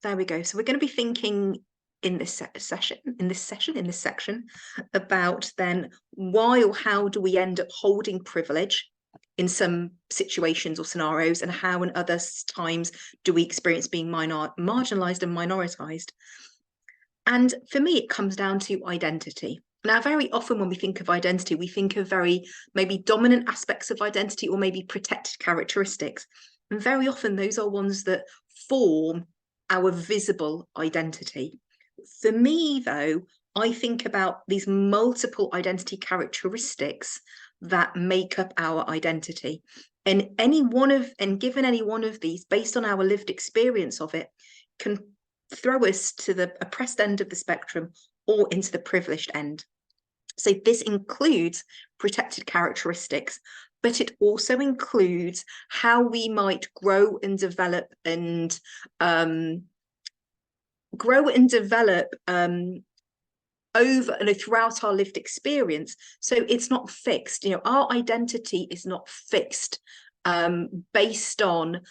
There we go. So we're going to be thinking in this section about then why or how do we end up holding privilege in some situations or scenarios, and how in other times do we experience being marginalized and minoritized. And for me, it comes down to identity. Now, very often when we think of identity, we think of very maybe dominant aspects of identity or maybe protected characteristics. And very often those are ones that form our visible identity. For me, though, I think about these multiple identity characteristics that make up our identity. And given any one of these, based on our lived experience of it, can throw us to the oppressed end of the spectrum or into the privileged end. So this includes protected characteristics, but it also includes how we might grow and develop over throughout our lived experience. So it's not fixed. Our identity is not fixed based on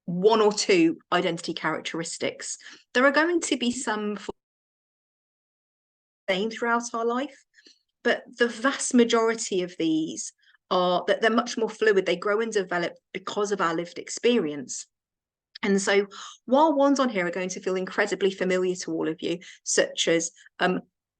one or two identity characteristics. There are going to be some same throughout our life, but the vast majority of these are that they're much more fluid. They grow and develop because of our lived experience. And so while ones on here are going to feel incredibly familiar to all of you, such as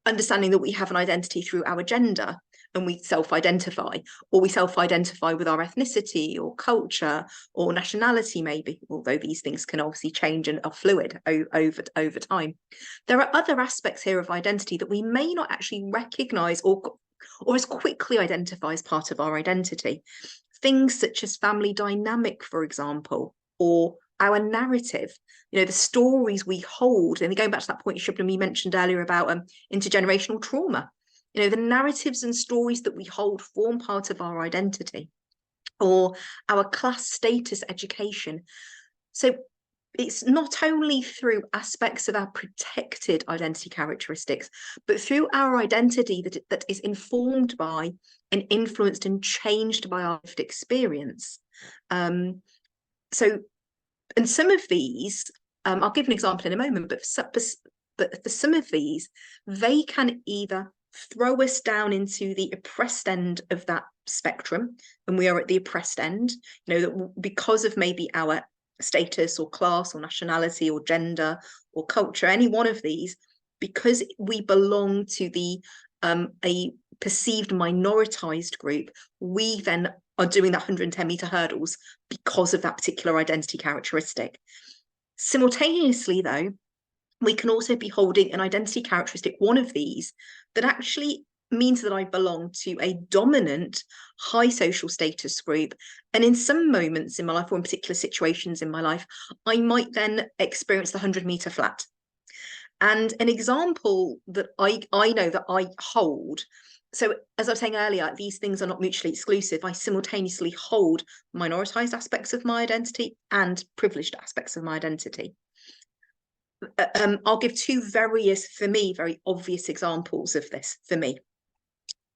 understanding that we have an identity through our gender and we self-identify, or we self-identify with our ethnicity or culture or nationality, maybe, although these things can obviously change and are fluid over time. There are other aspects here of identity that we may not actually recognize or as quickly identify as part of our identity. Things such as family dynamic, for example, or our narrative, the stories we hold. And going back to that point Shubnam mentioned earlier about intergenerational trauma, the narratives and stories that we hold form part of our identity, or our class status education. So it's not only through aspects of our protected identity characteristics, but through our identity that is informed by and influenced and changed by our lived experience. And some of these, I'll give an example in a moment, but for some of these, they can either throw us down into the oppressed end of that spectrum, and we are at the oppressed end, because of maybe our status or class or nationality or gender or culture, any one of these, because we belong to a perceived minoritized group, we then are doing that 110-meter hurdles because of that particular identity characteristic. Simultaneously, though, we can also be holding an identity characteristic, one of these, that actually means that I belong to a dominant high social status group. And in some moments in my life, or in particular situations in my life, I might then experience the 100-meter flat. And an example that I know that I hold, so as I was saying earlier, these things are not mutually exclusive. I simultaneously hold minoritized aspects of my identity and privileged aspects of my identity. I'll give two very obvious examples of this for me.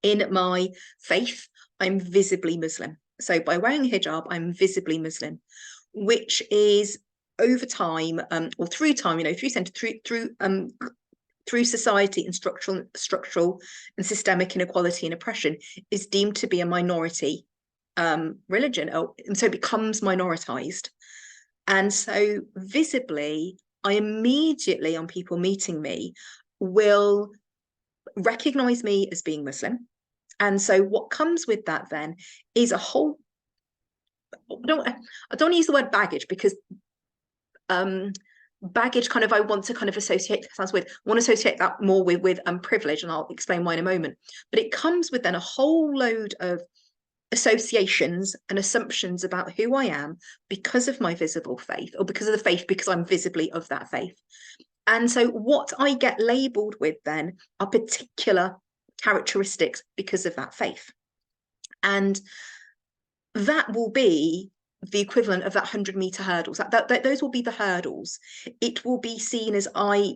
In my faith, I'm visibly Muslim. So by wearing hijab, I'm visibly Muslim, which is over time, or through time, through society and structural and systemic inequality and oppression, is deemed to be a minority religion, and so it becomes minoritized. And so visibly, I immediately, on people meeting me, will recognize me as being Muslim. And so what comes with that then is a whole, I don't use the word baggage, because baggage I want to associate that more with privilege, and I'll explain why in a moment. But it comes with then a whole load of associations and assumptions about who I am because of my visible faith, or because of the faith, because I'm visibly of that faith. And so what I get labeled with then are particular characteristics because of that faith. And that will be the equivalent of that 100-meter hurdles. Those will be the hurdles. It will be seen as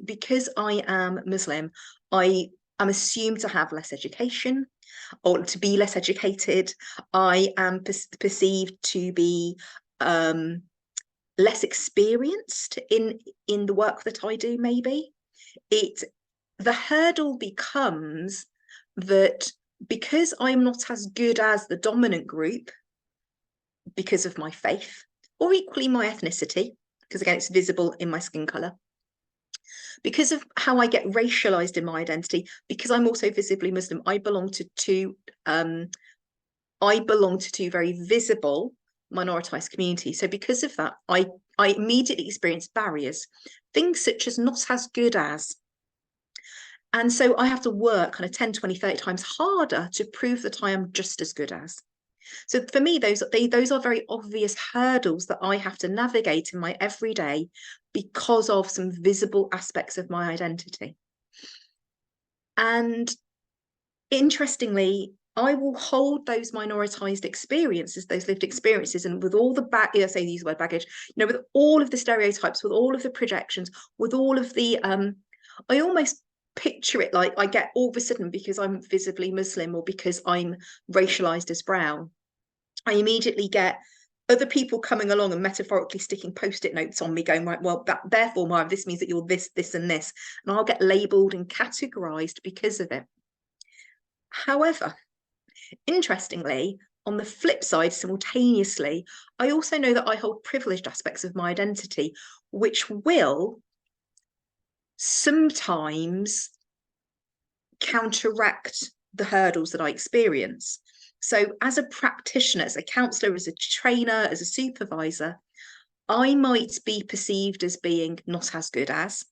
because I am Muslim, I am assumed to have less education, or to be less educated. I am perceived to be less experienced in the work that I do, maybe, the hurdle becomes that because I'm not as good as the dominant group because of my faith, or equally my ethnicity, because again, it's visible in my skin color, because of how I get racialized in my identity, because I'm also visibly Muslim, I belong to two very visible minoritized communities. So because of that, I immediately experience barriers, things such as not as good as. And so I have to work kind of 10, 20, 30 times harder to prove that I am just as good as. So for me, those are very obvious hurdles that I have to navigate in my everyday because of some visible aspects of my identity. And interestingly, I will hold those minoritized experiences, those lived experiences, and with all the I say these word baggage, with all of the stereotypes, with all of the projections, with all of the I almost picture it like I get all of a sudden, because I'm visibly Muslim or because I'm racialized as brown, I immediately get other people coming along and metaphorically sticking post-it notes on me going, right, well, therefore, Myra, this means that you're this, this, and this. And I'll get labeled and categorized because of it. However, interestingly, on the flip side, simultaneously, I also know that I hold privileged aspects of my identity, which will sometimes counteract the hurdles that I experience. So as a practitioner, as a counsellor, as a trainer, as a supervisor, I might be perceived as being not as good as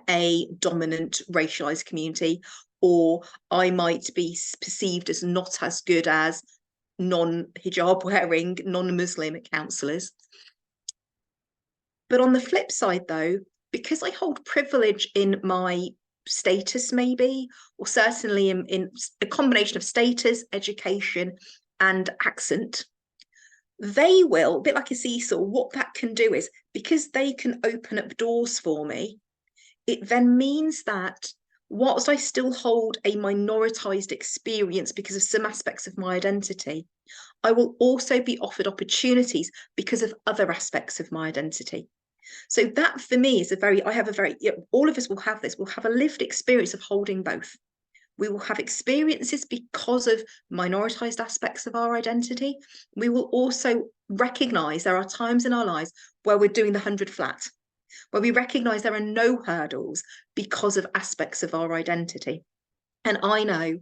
a dominant racialized community, or I might be perceived as not as good as non-hijab wearing, non-Muslim counsellors. But on the flip side, though, because I hold privilege in my status, maybe, or certainly in a combination of status, education, and accent, they will, a bit like a seesaw, what that can do is, because they can open up doors for me, it then means that whilst I still hold a minoritized experience because of some aspects of my identity, I will also be offered opportunities because of other aspects of my identity. So that for me is all of us will have this, we'll have a lived experience of holding both. We will have experiences because of minoritized aspects of our identity. We will also recognize there are times in our lives where we're doing the 100 flat, where we recognize there are no hurdles because of aspects of our identity. And I know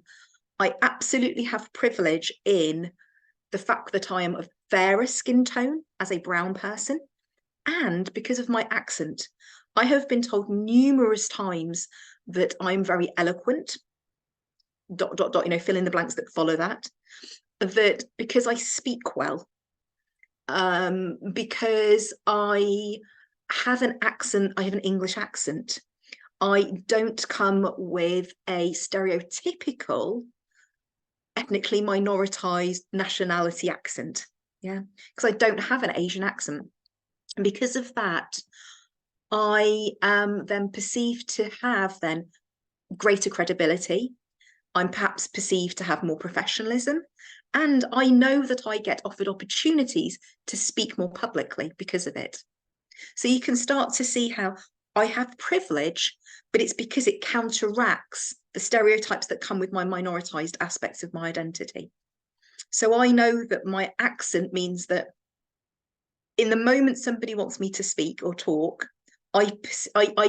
I absolutely have privilege in the fact that I am of fairer skin tone as a brown person, and because of my accent. I have been told numerous times that I'm very eloquent, ... fill in the blanks that follow that because I speak well, because I have an accent, I have an English accent. I don't come with a stereotypical ethnically minoritized nationality accent, because I don't have an Asian accent. And because of that, I am then perceived to have then greater credibility. I'm perhaps perceived to have more professionalism. And I know that I get offered opportunities to speak more publicly because of it. So you can start to see how I have privilege, but it's because it counteracts the stereotypes that come with my minoritized aspects of my identity. So I know that my accent means that in the moment somebody wants me to speak or talk, I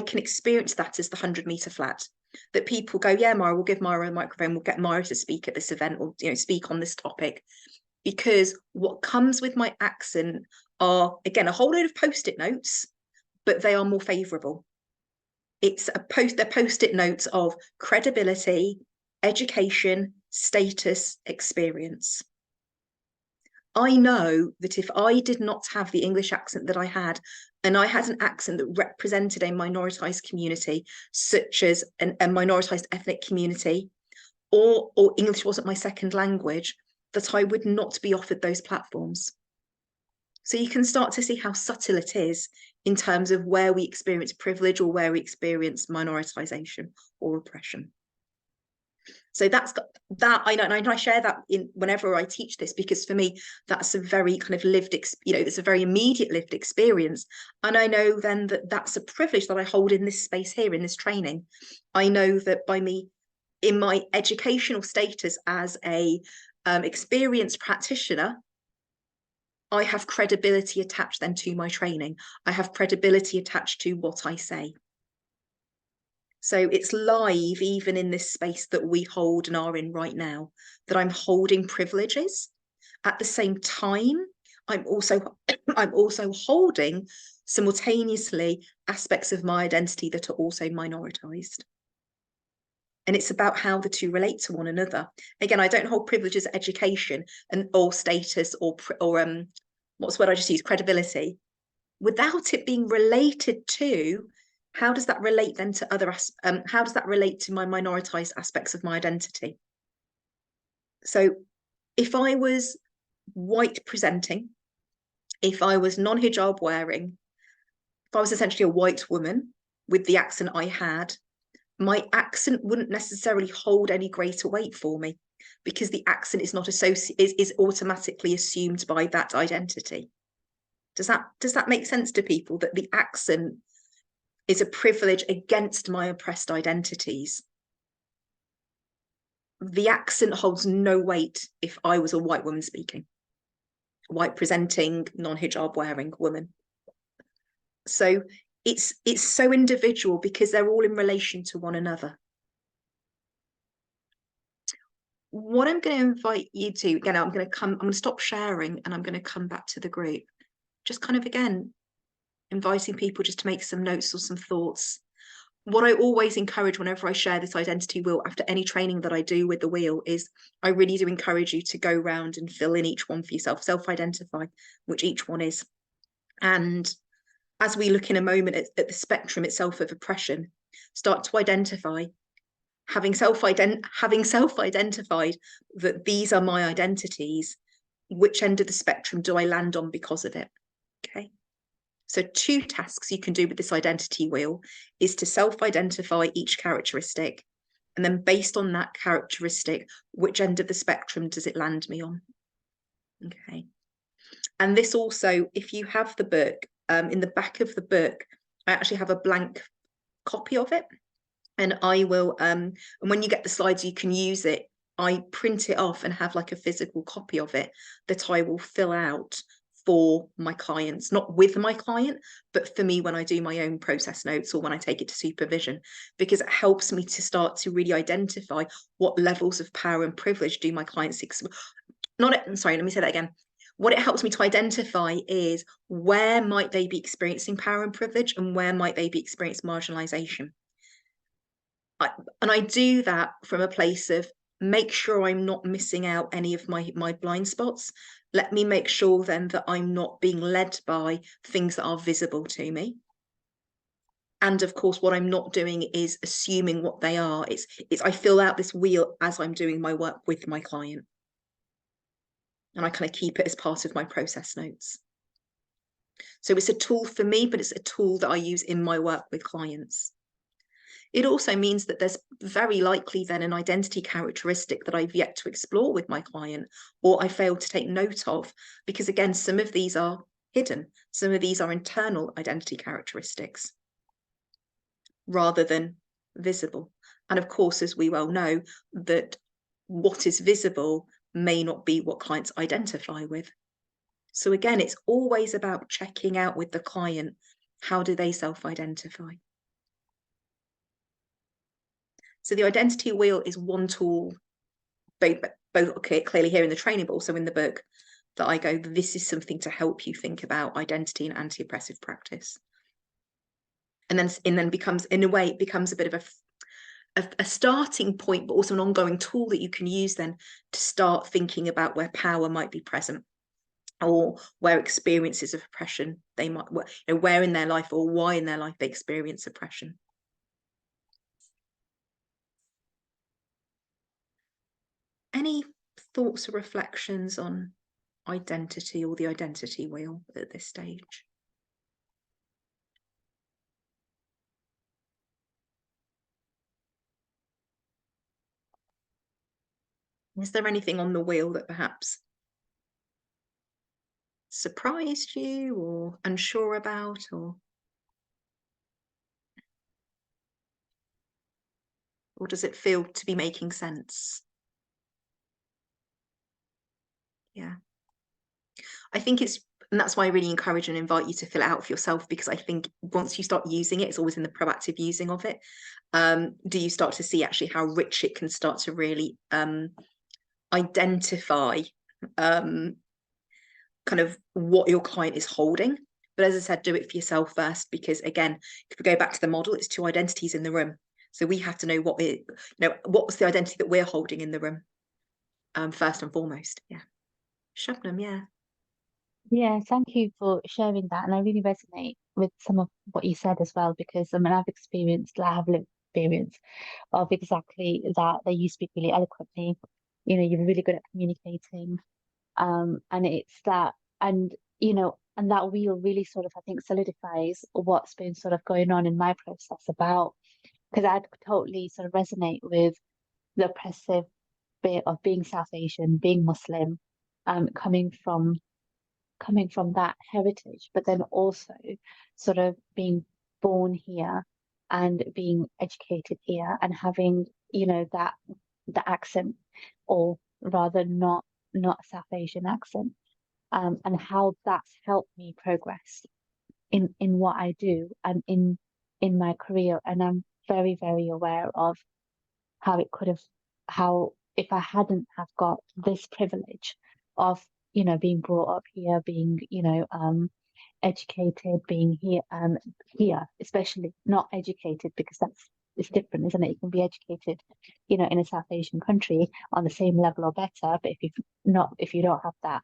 can experience that as the 100-meter flat. That people go, yeah, Myra, we'll give Myra a microphone, we'll get Myra to speak at this event, or speak on this topic. Because what comes with my accent are, again, a whole load of post-it notes, but they are more favourable. They're post-it notes of credibility, education, status, experience. I know that if I did not have the English accent that I had, and I had an accent that represented a minoritized community, such as a minoritized ethnic community, or English wasn't my second language, that I would not be offered those platforms. So you can start to see how subtle it is in terms of where we experience privilege or where we experience minoritization or oppression. So that's got that. I know, and I share that in whenever I teach this, because for me, that's a very kind of it's a very immediate lived experience. And I know then that that's a privilege that I hold in this space here, in this training. I know that by me, in my educational status as a experienced practitioner, I have credibility attached then to my training. I have credibility attached to what I say. So it's live, even in this space that we hold and are in right now, that I'm holding privileges. At the same time, I'm also holding simultaneously aspects of my identity that are also minoritized. And it's about how the two relate to one another. Again, I don't hold privilege as education or status or what's the word I just used, credibility, without it being related to how does that relate then to how does that relate to my minoritized aspects of my identity? So if I was white presenting, if I was non-hijab wearing, if I was essentially a white woman with the accent I had, my accent wouldn't necessarily hold any greater weight for me, because the accent is not is automatically assumed by that identity. Does that make sense to people, that the accent is a privilege against my oppressed identities? The accent holds no weight if I was a white woman speaking, white presenting, non-hijab wearing woman. So it's so individual, because they're all in relation to one another. What I'm going to invite you to, again, I'm going to stop sharing and I'm going to come back to the group. Just kind of, again, inviting people just to make some notes or some thoughts. What I always encourage whenever I share this identity wheel after any training that I do with the wheel is I really do encourage you to go around and fill in each one for yourself, self-identify which each one is. And as we look in a moment at the spectrum itself of oppression, start to identify, having self-identified that these are my identities, which end of the spectrum do I land on because of it? Okay. So 2 tasks you can do with this identity wheel is to self-identify each characteristic, and then based on that characteristic, which end of the spectrum does it land me on? Okay. And this also, if you have the book, in the back of the book, I actually have a blank copy of it. And I will, and when you get the slides, you can use it. I print it off and have like a physical copy of it that I will fill out for my clients, not with my client, but for me when I do my own process notes or when I take it to supervision, because it helps me to start to really identify what levels of power and privilege do my clients sorry, let me say that again. What it helps me to identify is where might they be experiencing power and privilege, and where might they be experiencing marginalization. And I do that from a place of make sure I'm not missing out any of my blind spots. Let me make sure then that I'm not being led by things that are visible to me. And of course, what I'm not doing is assuming what they are. It's I fill out this wheel as I'm doing my work with my client. And I kind of keep it as part of my process notes. So it's a tool for me, but it's a tool that I use in my work with clients. It also means that there's very likely then an identity characteristic that I've yet to explore with my client, or I failed to take note of, because again, some of these are hidden. Some of these are internal identity characteristics rather than visible. And of course, as we well know, that what is visible may not be what clients identify with. So again, it's always about checking out with the client, how do they self-identify? So the identity wheel is one tool, both clearly here in the training, but also in the book, that I go, this is something to help you think about identity and anti-oppressive practice. And then becomes, in a way, it becomes a bit of a starting point, but also an ongoing tool that you can use then to start thinking about where power might be present, or where experiences of oppression they might, where in their life or why in their life they experience oppression. Any thoughts or reflections on identity or the identity wheel at this stage? Is there anything on the wheel that perhaps surprised you or unsure about, or does it feel to be making sense? Yeah. I think and that's why I really encourage and invite you to fill it out for yourself, because I think once you start using it, it's always in the proactive using of it. Do you start to see actually how rich it can start to really identify kind of what your client is holding. But as I said, do it for yourself first, because again, if we go back to the model, it's two identities in the room. So we have to know what was the identity that we're holding in the room, first and foremost. Yeah. Shabnam, yeah. Yeah, thank you for sharing that. And I really resonate with some of what you said as well, because I mean, I have lived experience of exactly that. That you speak really eloquently, you're really good at communicating. And it's that, and and that wheel really sort of, I think, solidifies what's been sort of going on in my process about, because I'd totally sort of resonate with the oppressive bit of being South Asian, being Muslim, coming from that heritage, but then also sort of being born here and being educated here and having, that the accent, or rather not a South Asian accent, and how that's helped me progress in what I do and in my career. And I'm very, very aware of how it could have, how if I hadn't have got this privilege of, being brought up here, being, educated, being here, especially not educated, because it's different, isn't it? You can be educated, in a South Asian country on the same level or better, but if you don't have that,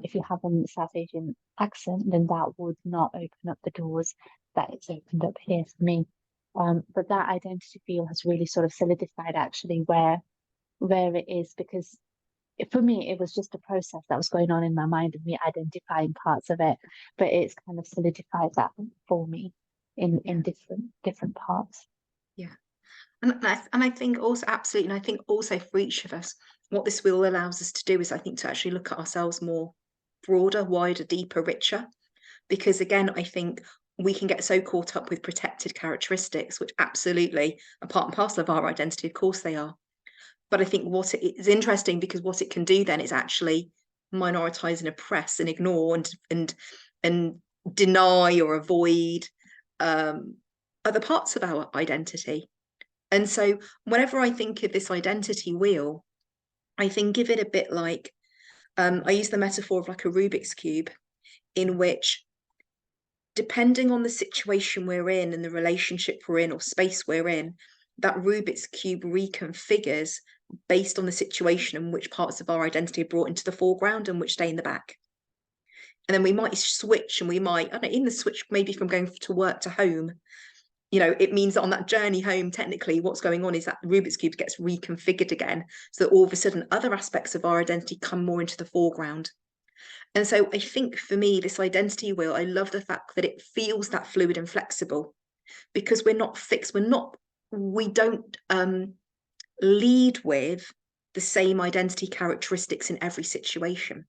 if you have a South Asian accent, then that would not open up the doors that it's opened up here for me. But that identity feel has really sort of solidified actually where it is, because for me it was just a process that was going on in my mind and me identifying parts of it, but it's kind of solidified that for me Yeah. in different parts. Yeah. And I think also, absolutely, and I think also for each of us, what this wheel allows us to do is, I think, to actually look at ourselves more broader, wider, deeper, richer. Because again, I think we can get so caught up with protected characteristics, which absolutely are part and parcel of our identity. Of course they are. But I think what it is interesting, because what it can do then is actually minoritize and oppress and ignore and deny or avoid other parts of our identity. And so whenever I think of this identity wheel, I think of it a bit like, I use the metaphor of like a Rubik's Cube, in which, depending on the situation we're in and the relationship we're in or space we're in, that Rubik's Cube reconfigures based on the situation and which parts of our identity are brought into the foreground and which stay in the back. And then we might switch, and we might, I don't know, in the switch, maybe from going to work to home, it means that on that journey home, technically, what's going on is that Rubik's Cube gets reconfigured again, so that all of a sudden other aspects of our identity come more into the foreground. And so I think for me, this identity wheel, I love the fact that it feels that fluid and flexible, because we're not fixed. We don't lead with the same identity characteristics in every situation.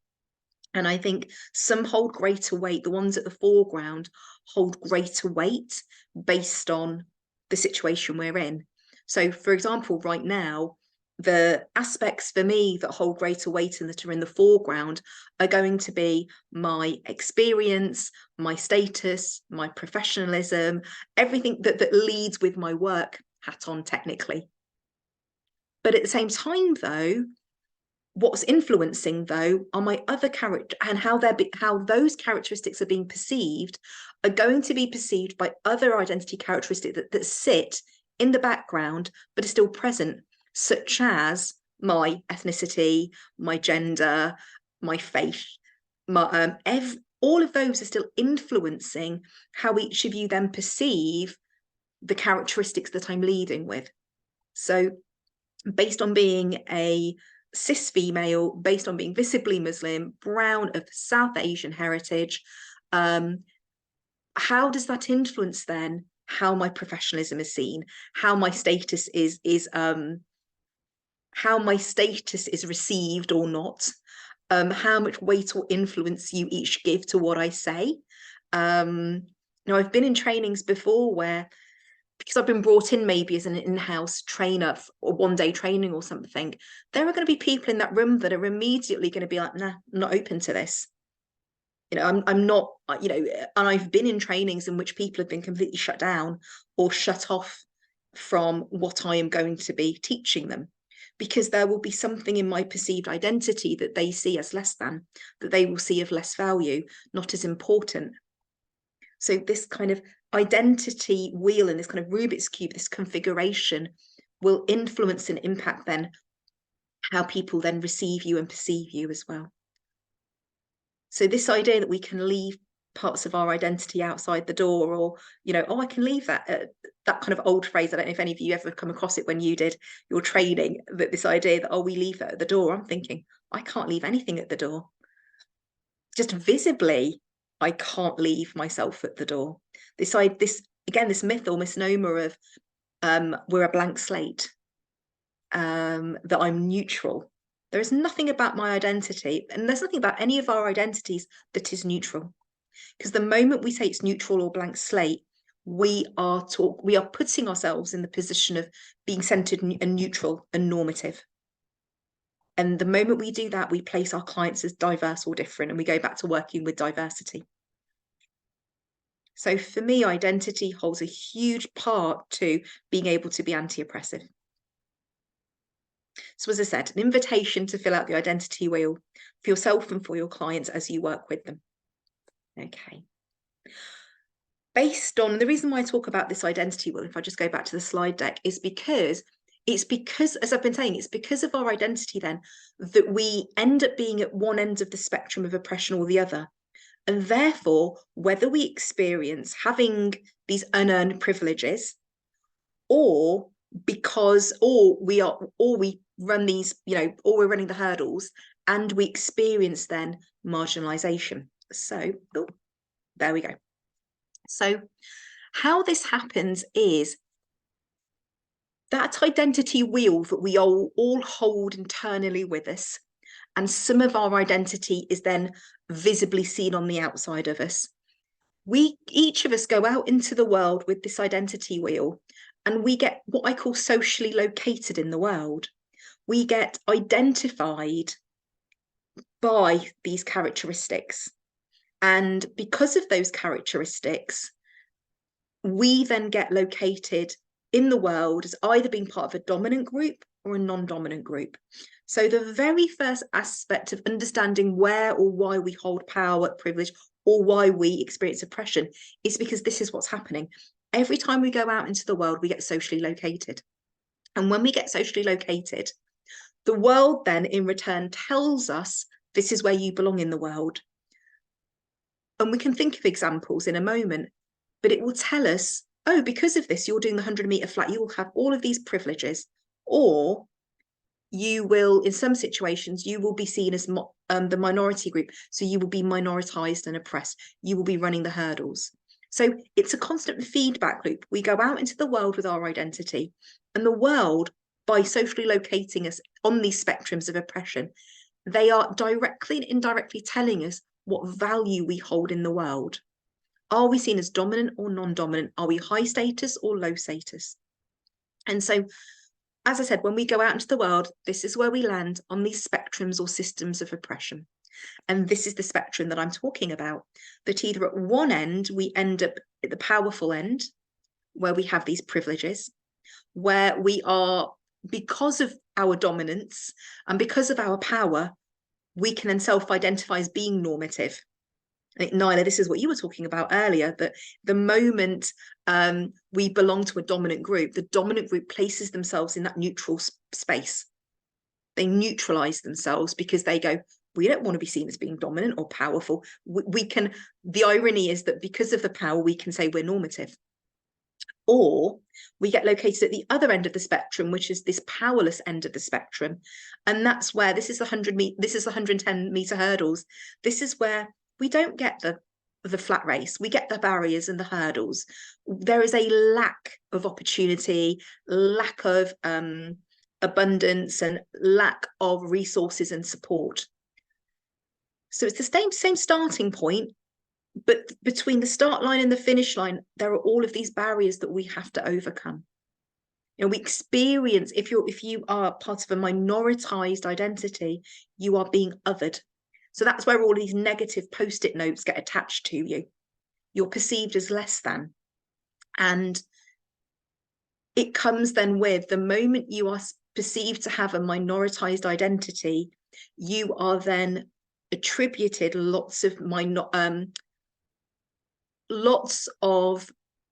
And I think some hold greater weight. The ones at the foreground hold greater weight based on the situation we're in. So, for example, right now, the aspects for me that hold greater weight and that are in the foreground are going to be my experience, my status, my professionalism, everything that leads with my work hat on, technically. But at the same time, though, what's influencing though are my other character, and how those characteristics are being perceived are going to be perceived by other identity characteristics that sit in the background but are still present, such as my ethnicity, my gender, my faith, my all of those are still influencing how each of you then perceive the characteristics that I'm leading with. So based on being a cis female, based on being visibly Muslim, brown, of South Asian heritage, how does that influence then how my professionalism is seen, how my status is how my status is received or not, how much weight or influence you each give to what I say. I've been in trainings before where, because I've been brought in maybe as an in-house trainer or one-day training or something, there are going to be people in that room that are immediately going to be like, nah, I'm not open to this. I'm not, and I've been in trainings in which people have been completely shut down or shut off from what I am going to be teaching them, because there will be something in my perceived identity that they see as less than, that they will see of less value, not as important. So this kind of identity wheel and this kind of Rubik's Cube, this configuration, will influence and impact then how people then receive you and perceive you as well. So this idea that we can leave parts of our identity outside the door, or, I can leave that, that kind of old phrase. I don't know if any of you ever come across it when you did your training, that this idea that, we leave that at the door. I'm thinking, I can't leave anything at the door. Just visibly, I can't leave myself at the door. This myth or misnomer of we're a blank slate, that I'm neutral. There is nothing about my identity, and there's nothing about any of our identities that is neutral. Because the moment we say it's neutral or blank slate, we are putting ourselves in the position of being centered and neutral and normative. And the moment we do that, we place our clients as diverse or different, and we go back to working with diversity. So for me, identity holds a huge part to being able to be anti-oppressive. So as I said, an invitation to fill out the identity wheel for yourself and for your clients as you work with them. Okay. Based on the reason why I talk about this identity wheel, if I just go back to the slide deck, is because as I've been saying, it's because of our identity then that we end up being at one end of the spectrum of oppression or the other. And therefore, whether we experience having these unearned privileges, or we run these, or we're running the hurdles and we experience then marginalization. So, there we go. So how this happens is that identity wheel that we all hold internally with us, and some of our identity is then visibly seen on the outside of us. Each of us go out into the world with this identity wheel, and we get what I call socially located in the world. We get identified by these characteristics. And because of those characteristics, we then get located in the world as either being part of a dominant group or a non-dominant group. So the very first aspect of understanding where or why we hold power, privilege, or why we experience oppression is because this is what's happening. Every time we go out into the world, we get socially located. And when we get socially located, the world then in return tells us this is where you belong in the world. And we can think of examples in a moment, but it will tell us, oh, because of this, you're doing the 100-meter flat, you will have all of these privileges. Or you will, in some situations, you will be seen as the minority group. So you will be minoritized and oppressed. You will be running the hurdles. So it's a constant feedback loop. We go out into the world with our identity, and the world, by socially locating us on these spectrums of oppression, they are directly and indirectly telling us what value we hold in the world. Are we seen as dominant or non-dominant? Are we high status or low status? And so, as I said, when we go out into the world, this is where we land on these spectrums or systems of oppression. And this is the spectrum that I'm talking about, that either at one end, we end up at the powerful end, where we have these privileges, where we are, because of our dominance and because of our power, we can then self-identify as being normative. I think, Nyla, this is what you were talking about earlier, that the moment we belong to a dominant group, the dominant group places themselves in that neutral space. They neutralize themselves because they go, we don't want to be seen as being dominant or powerful. The irony is that because of the power, we can say we're normative. Or we get located at the other end of the spectrum, which is this powerless end of the spectrum. And that's where this is the 110-meter hurdles. This is where we don't get the flat race. We get the barriers and the hurdles. There is a lack of opportunity, lack of abundance and lack of resources and support. So it's the same starting point, but between the start line and the finish line, there are all of these barriers that we have to overcome. You know, we experience, if you are part of a minoritized identity, you are being othered. So that's where all these negative post-it notes get attached to you. You're perceived as less than. And it comes then with the moment you are perceived to have a minoritized identity, you are then attributed lots of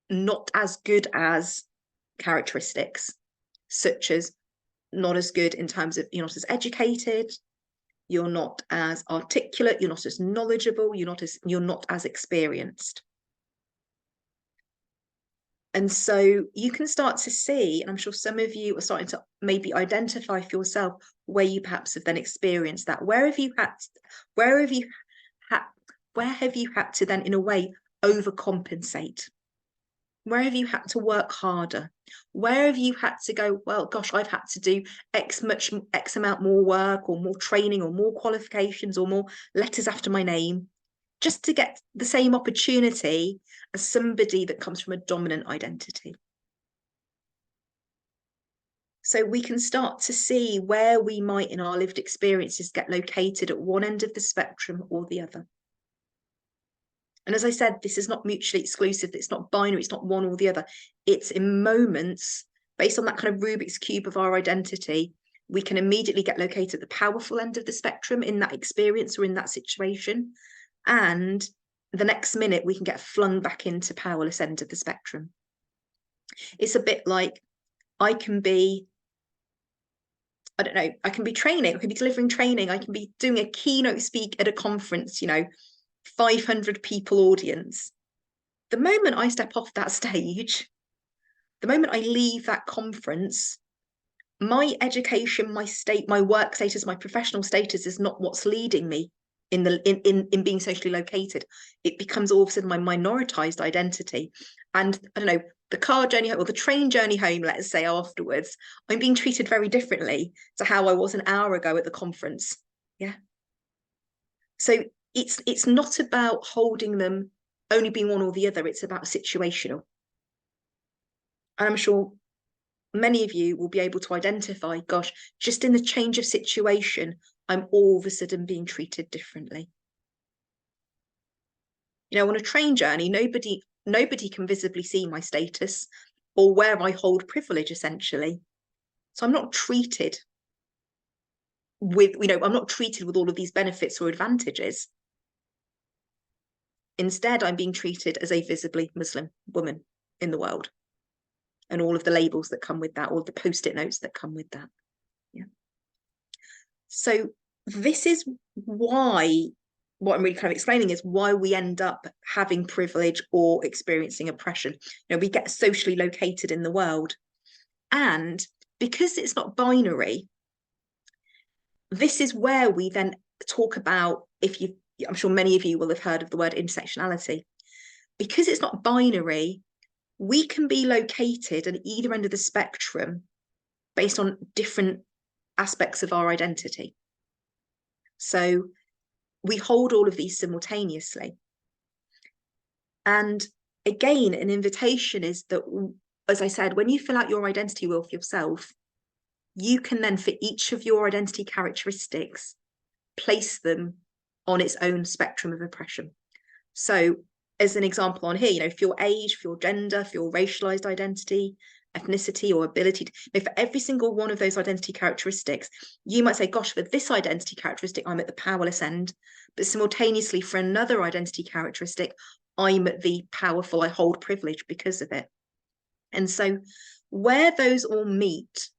not as good as characteristics, such as not as good in terms of you're not as educated, you're not as articulate, you're not as knowledgeable, you're not as experienced. And so you can start to see, and I'm sure some of you are starting to maybe identify for yourself where you perhaps have then experienced that. Where have you had to then in a way overcompensate? Where have you had to work harder? Where have you had to go, well, gosh, I've had to do X amount more work or more training or more qualifications or more letters after my name just to get the same opportunity as somebody that comes from a dominant identity. So we can start to see where we might in our lived experiences get located at one end of the spectrum or the other. And as I said, this is not mutually exclusive. It's not binary. It's not one or the other. It's in moments based on that kind of Rubik's Cube of our identity. We can immediately get located at the powerful end of the spectrum in that experience or in that situation. And the next minute we can get flung back into powerless end of the spectrum. It's a bit like I can be training, I can be delivering training, I can be doing a keynote speak at a conference, 500 people audience. The moment I step off that stage, the moment I leave that conference, my education, my work status, my professional status is not what's leading me in being socially located. It becomes all of a sudden my minoritized identity. And I don't know, the car journey or the train journey home, let's say afterwards, I'm being treated very differently to how I was an hour ago at the conference. Yeah. So it's not about holding them only being one or the other. It's about situational. And I'm sure many of you will be able to identify, gosh, just in the change of situation, I'm all of a sudden being treated differently. On a train journey, nobody can visibly see my status or where I hold privilege, essentially. So I'm not treated with, I'm not treated with all of these benefits or advantages. Instead, I'm being treated as a visibly Muslim woman in the world, and all of the labels that come with that, all the post-it notes that come with that. Yeah. So this is why, what I'm really kind of explaining is why we end up having privilege or experiencing oppression. We get socially located in the world. And because it's not binary, this is where we then talk about, I'm sure many of you will have heard of the word intersectionality. Because it's not binary, we can be located at either end of the spectrum based on different aspects of our identity. So we hold all of these simultaneously. And again, an invitation is that, as I said, when you fill out your identity wheel for yourself, you can then, for each of your identity characteristics, place them on its own spectrum of oppression. So as an example on here, for your age, for your gender, for your racialized identity, ethnicity or ability, for every single one of those identity characteristics, you might say, gosh, for this identity characteristic, I'm at the powerless end, but simultaneously for another identity characteristic, I'm at the powerful, I hold privilege because of it. And so where those all meet,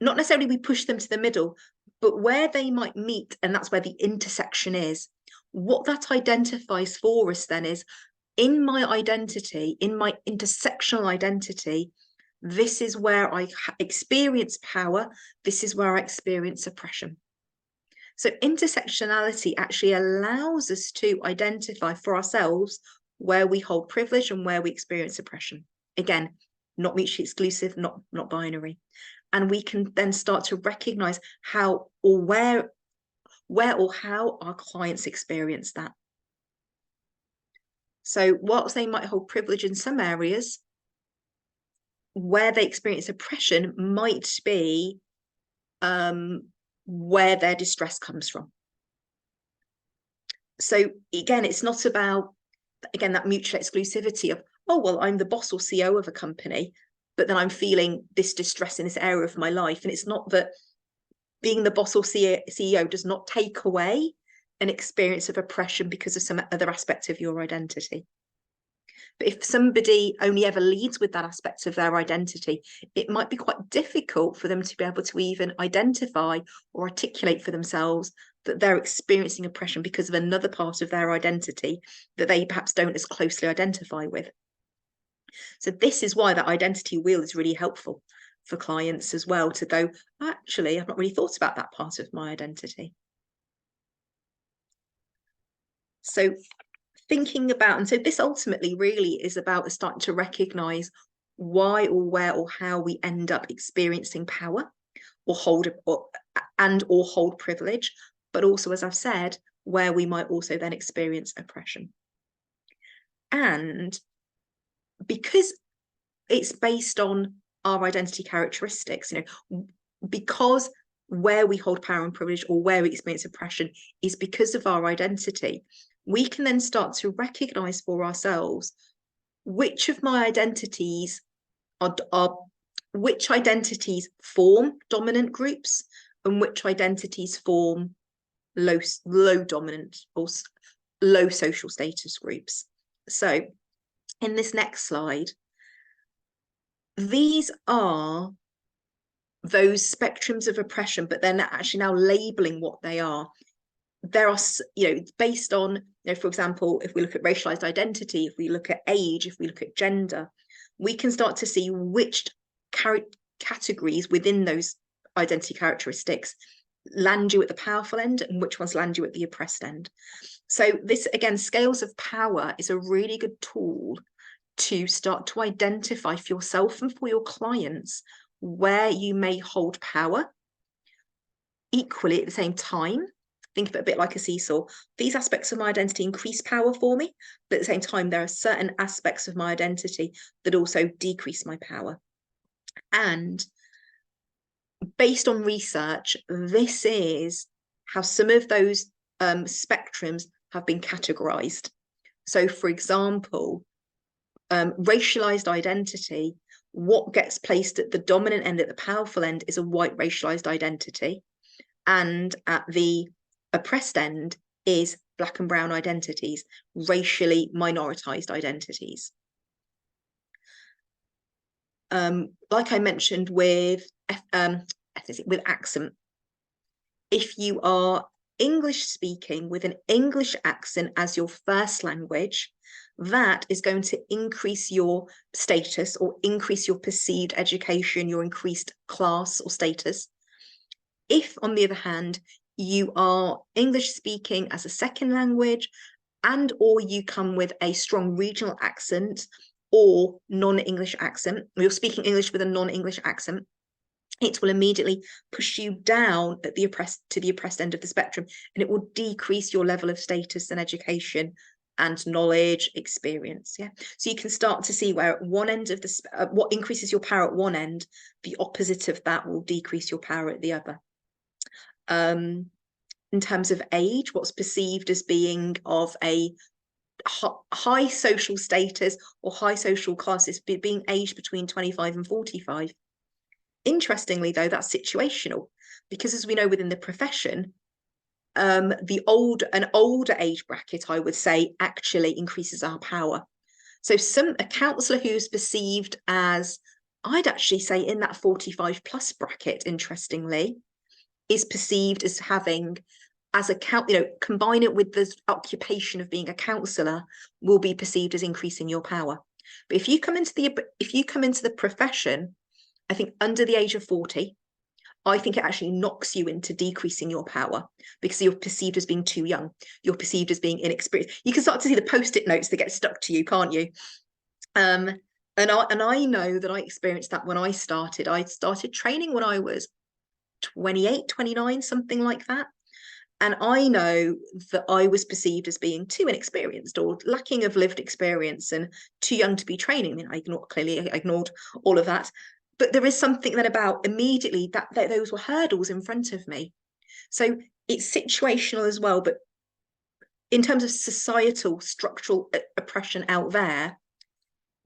not necessarily we push them to the middle, but where they might meet, and that's where the intersection is, what that identifies for us then is, in my identity, in my intersectional identity, this is where I experience power, this is where I experience oppression. So intersectionality actually allows us to identify for ourselves where we hold privilege and where we experience oppression. Again, not mutually exclusive, not binary. And we can then start to recognize how or where or how our clients experience that. So whilst they might hold privilege in some areas, where they experience oppression might be where their distress comes from. So again, it's not about, again, that mutual exclusivity of, oh, well, I'm the boss or CEO of a company, but then I'm feeling this distress in this area of my life. And it's not that being the boss or CEO does not take away an experience of oppression because of some other aspect of your identity. But if somebody only ever leads with that aspect of their identity, it might be quite difficult for them to be able to even identify or articulate for themselves that they're experiencing oppression because of another part of their identity that they perhaps don't as closely identify with. So this is why that identity wheel is really helpful for clients as well, to go, actually, I've not really thought about that part of my identity. So thinking about, and so this ultimately really is about starting to recognize why or where or how we end up experiencing power or hold privilege, but also, as I've said, where we might also then experience oppression. And because it's based on our identity characteristics, because where we hold power and privilege or where we experience oppression is because of our identity, we can then start to recognize for ourselves which of my identities which identities form dominant groups and which identities form low dominant or low social status groups. So in this next slide, these are those spectrums of oppression, but then actually now labeling what they are. There are, based on, for example, if we look at racialized identity, if we look at age, if we look at gender, we can start to see which categories within those identity characteristics land you at the powerful end and which ones land you at the oppressed end. So this, again, scales of power is a really good tool to start to identify for yourself and for your clients where you may hold power. Equally, at the same time, think of it a bit like a seesaw. These aspects of my identity increase power for me, but at the same time, there are certain aspects of my identity that also decrease my power. And based on research, this is how some of those spectrums have been categorized. So, for example, racialized identity, what gets placed at the dominant end, at the powerful end, is a white racialized identity. And at the oppressed end is Black and brown identities, racially minoritized identities. Like I mentioned with accent, if you are English speaking with an English accent as your first language, that is going to increase your status or increase your perceived education, your increased class or status. If, on the other hand, you are English speaking as a second language and or you come with a strong regional accent or non-English accent, or you're speaking English with a non-English accent, it will immediately push you down at the oppressed end of the spectrum, and it will decrease your level of status and education and knowledge, experience. Yeah, so you can start to see where at one end of the what increases your power at one end, the opposite of that will decrease your power at the other. In terms of age, what's perceived as being of a high social status or high social class is being aged between 25 and 45. Interestingly, though, that's situational, because as we know within the profession, an older age bracket, I would say, actually increases our power. So a counsellor who's perceived as, I'd actually say, in that 45 plus bracket, interestingly, is perceived as having, as combine it with the occupation of being a counsellor, will be perceived as increasing your power. But if you come into the profession, I think under the age of 40, I think it actually knocks you into decreasing your power because you're perceived as being too young. You're perceived as being inexperienced. You can start to see the post-it notes that get stuck to you, can't you? I know that I experienced that when I started. I started training when I was 28, 29, something like that. And I know that I was perceived as being too inexperienced or lacking of lived experience and too young to be training. I mean, I ignored all of that. But there is something then about immediately that those were hurdles in front of me. So it's situational as well. But in terms of societal structural oppression out there,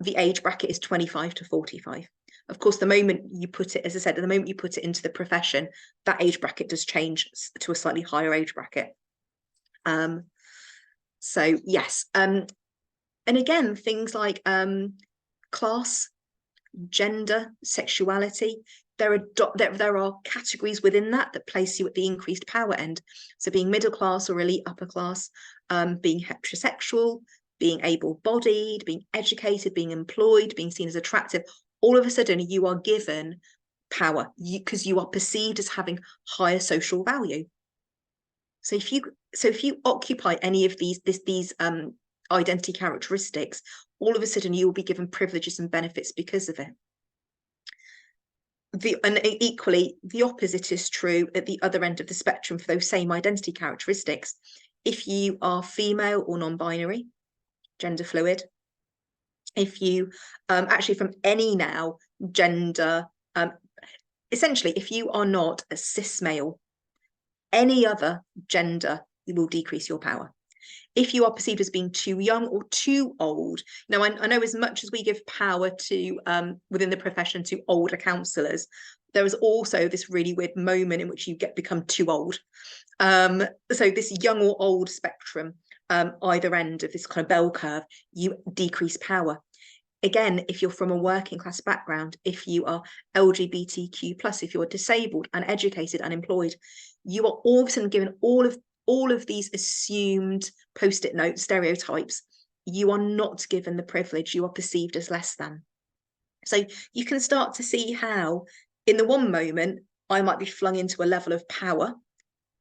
the age bracket is 25 to 45. Of course, the moment you put it, as I said, the moment you put it into the profession, that age bracket does change to a slightly higher age bracket. So yes, and again, things like class, gender, sexuality. There are categories within that place you at the increased power end. So being middle class or elite upper class, being heterosexual, being able-bodied, being educated, being employed, being seen as attractive, all of a sudden you are given power because you are perceived as having higher social value. So if you occupy any of these identity characteristics, all of a sudden you will be given privileges and benefits because of it. And equally, the opposite is true at the other end of the spectrum for those same identity characteristics. If you are female or non-binary, gender fluid, if you actually from any now gender, essentially, if you are not a cis male, any other gender will decrease your power. If you are perceived as being too young or too old. Now, I know as much as we give power to within the profession to older counsellors, there is also this really weird moment in which you become too old. So this young or old spectrum, either end of this kind of bell curve, you decrease power. Again, if you're from a working class background, if you are LGBTQ+, if you're disabled, uneducated, unemployed, you are all of a sudden given all of these assumed post-it note stereotypes. You are not given the privilege. You are perceived as less than. So you can start to see how in the one moment I might be flung into a level of power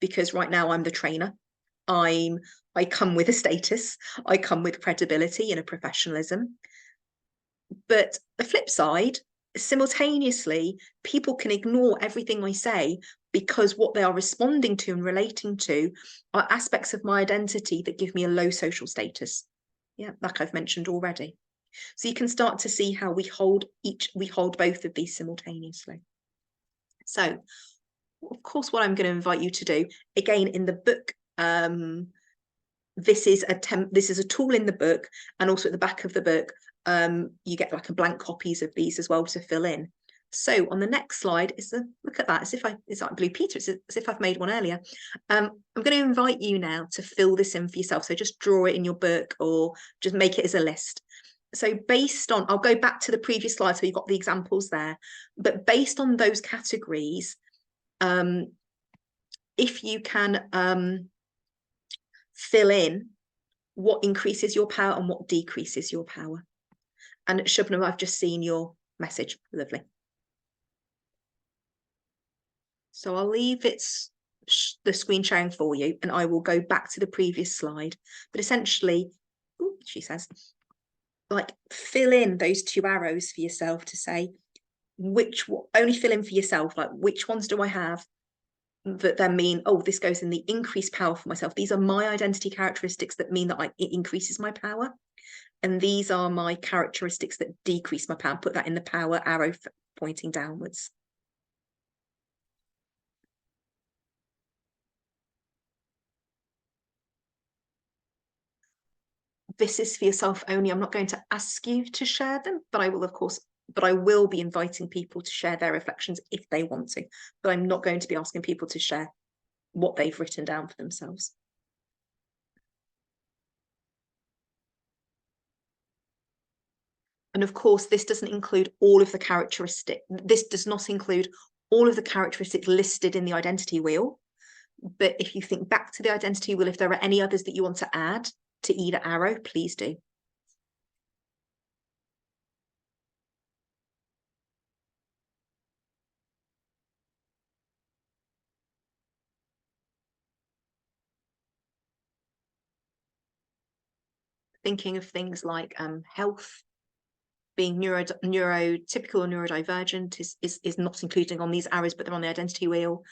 because right now I'm the trainer. I come with a status. I come with credibility and a professionalism. But the flip side, simultaneously, people can ignore everything I say because what they are responding to and relating to are aspects of my identity that give me a low social status. Yeah, like I've mentioned already. So you can start to see how we hold both of these simultaneously. So, of course, what I'm going to invite you to do, again, in the book, this is a tool in the book, and also at the back of the book, you get like a blank copies of these as well to fill in. So on the next slide is look at that, it's like Blue Peter, it's as if I've made one earlier. I'm going to invite you now to fill this in for yourself. So just draw it in your book or just make it as a list. So based on, I'll go back to the previous slide so you've got the examples there, but based on those categories, if you can fill in what increases your power and what decreases your power. And Shubham, I've just seen your message. Lovely. So I'll leave the screen sharing for you, and I will go back to the previous slide. But essentially, she says, like fill in those two arrows for yourself to say only fill in for yourself, like which ones do I have that then mean, oh, this goes in the increased power for myself. These are my identity characteristics that mean that it increases my power. And these are my characteristics that decrease my power. Put that in the power arrow pointing downwards. This is for yourself only. I'm not going to ask you to share them, but I will, of course, but I will be inviting people to share their reflections if they want to. But I'm not going to be asking people to share what they've written down for themselves. And of course, this doesn't include all of the characteristics. This does not include all of the characteristics listed in the identity wheel. But if you think back to the identity wheel, if there are any others that you want to add to either arrow, please do. Thinking of things like health, being neurotypical or neurodivergent is not included on these arrows, but they're on the identity wheel.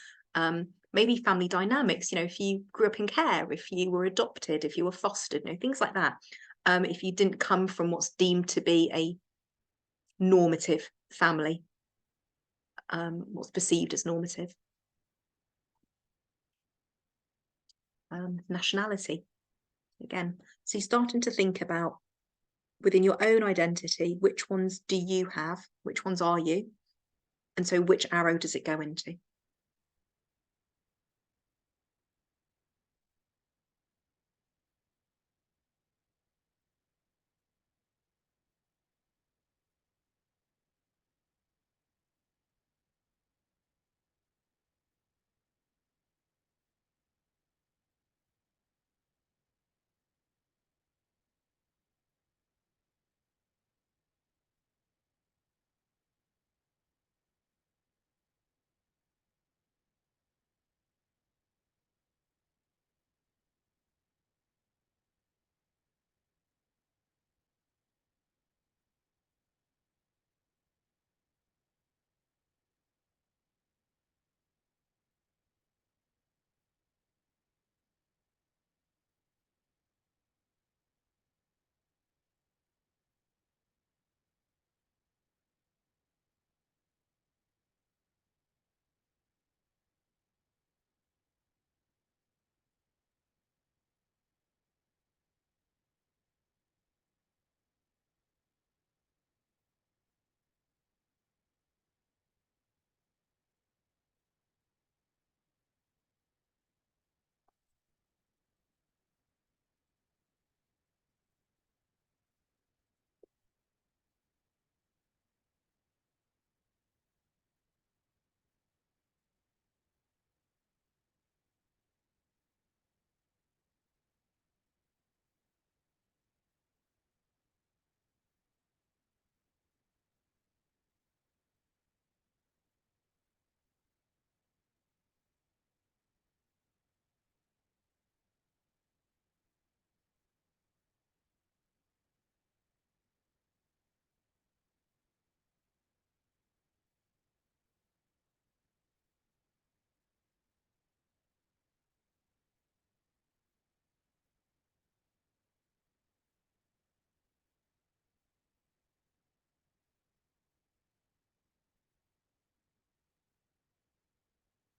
Maybe family dynamics, if you grew up in care, if you were adopted, if you were fostered, things like that. If you didn't come from what's deemed to be a normative family, what's perceived as normative. Nationality, again. So you're starting to think about, within your own identity, which ones do you have? Which ones are you? And so which arrow does it go into?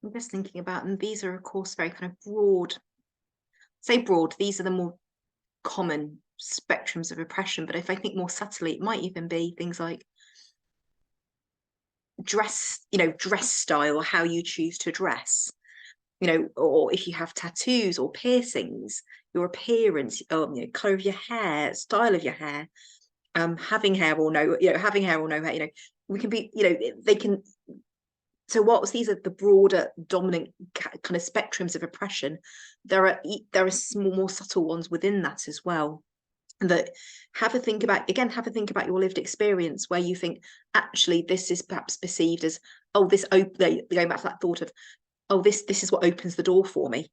I'm just thinking about, and these are of course very kind of broad, these are the more common spectrums of oppression, but if I think more subtly, it might even be things like dress style, how you choose to dress, or if you have tattoos or piercings, your appearance, color of your hair, style of your hair, having hair or no hair, we can be, they can. So whilst these are the broader dominant kind of spectrums of oppression, there are small, more subtle ones within that as well. That have a think about your lived experience, where you think actually this is perhaps perceived as, oh, this going back to that thought of, oh, this is what opens the door for me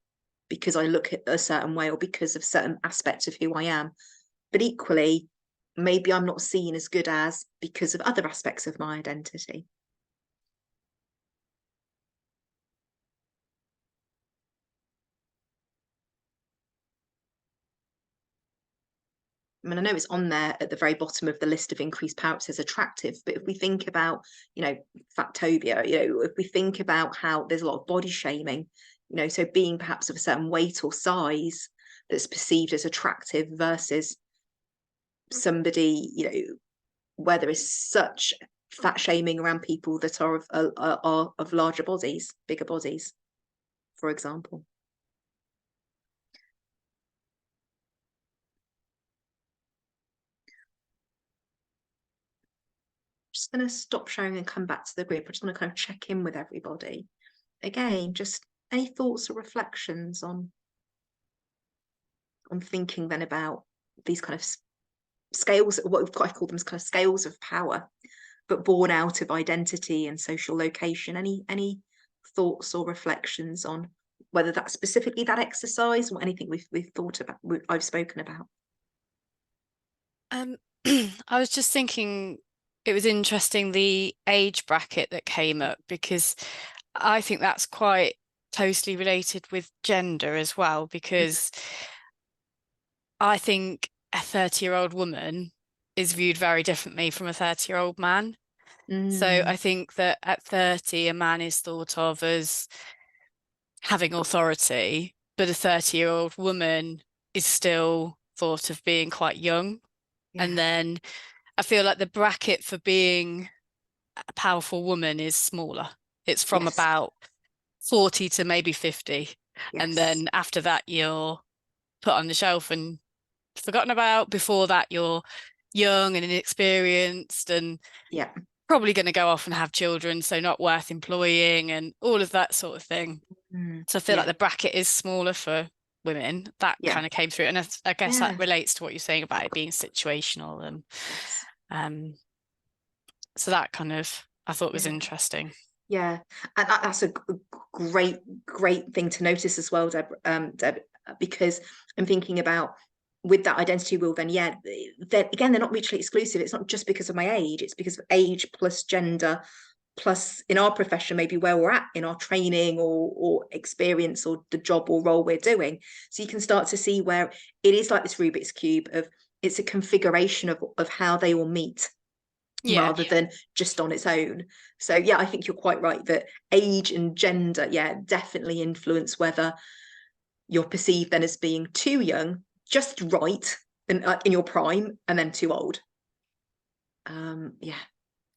because I look at a certain way or because of certain aspects of who I am. But equally, maybe I'm not seen as good as because of other aspects of my identity. I mean, I know it's on there at the very bottom of the list of increased power, it says attractive, but if we think about, fatphobia, if we think about how there's a lot of body shaming, so being perhaps of a certain weight or size that's perceived as attractive versus somebody, where there is such fat shaming around people that are of larger bodies, bigger bodies, for example. Just going to stop sharing and come back to the group. I just want to kind of check in with everybody. Again, just any thoughts or reflections on thinking then about these kind of scales, what we've got, I call them kind of scales of power, but born out of identity and social location. Any thoughts or reflections on whether that's specifically that exercise or anything we've thought about, I've spoken about? I was just thinking it was interesting the age bracket that came up, because I think that's quite closely related with gender as well, because I think a 30-year-old woman is viewed very differently from a 30-year-old man. So I Mm, think that at 30, a man is thought of as having authority, but a 30-year-old woman is still thought of being quite young. And yeah. then I feel like the bracket for being a powerful woman is smaller. It's from Yes. about 40 to maybe 50. And Yes. then after that, you're put on the shelf and forgotten about. Before that, you're young and inexperienced and Yeah. probably going to go off and have children, so not worth employing and all of that sort of thing. Mm, So I feel like yeah. the bracket is smaller for women. That Yeah. kind of came through. And I guess that Yeah. relates to what you're saying about it being situational. And Yes. so that kind of I thought was Yeah. interesting. Yeah. And that's a great, great thing to notice as well, Deb, because I'm thinking about with that identity wheel, then yeah, then again, they're not mutually exclusive. It's not just because of my age, it's because of age plus gender, plus in our profession, maybe where we're at in our training or experience or the job or role we're doing. So you can start to see where it is like this Rubik's Cube of it's a configuration of how they all meet Yeah, rather than just on its own. So yeah, I think you're quite right that age and gender, yeah, definitely influence whether you're perceived then as being too young, just right, in your prime, and then too old. Yeah.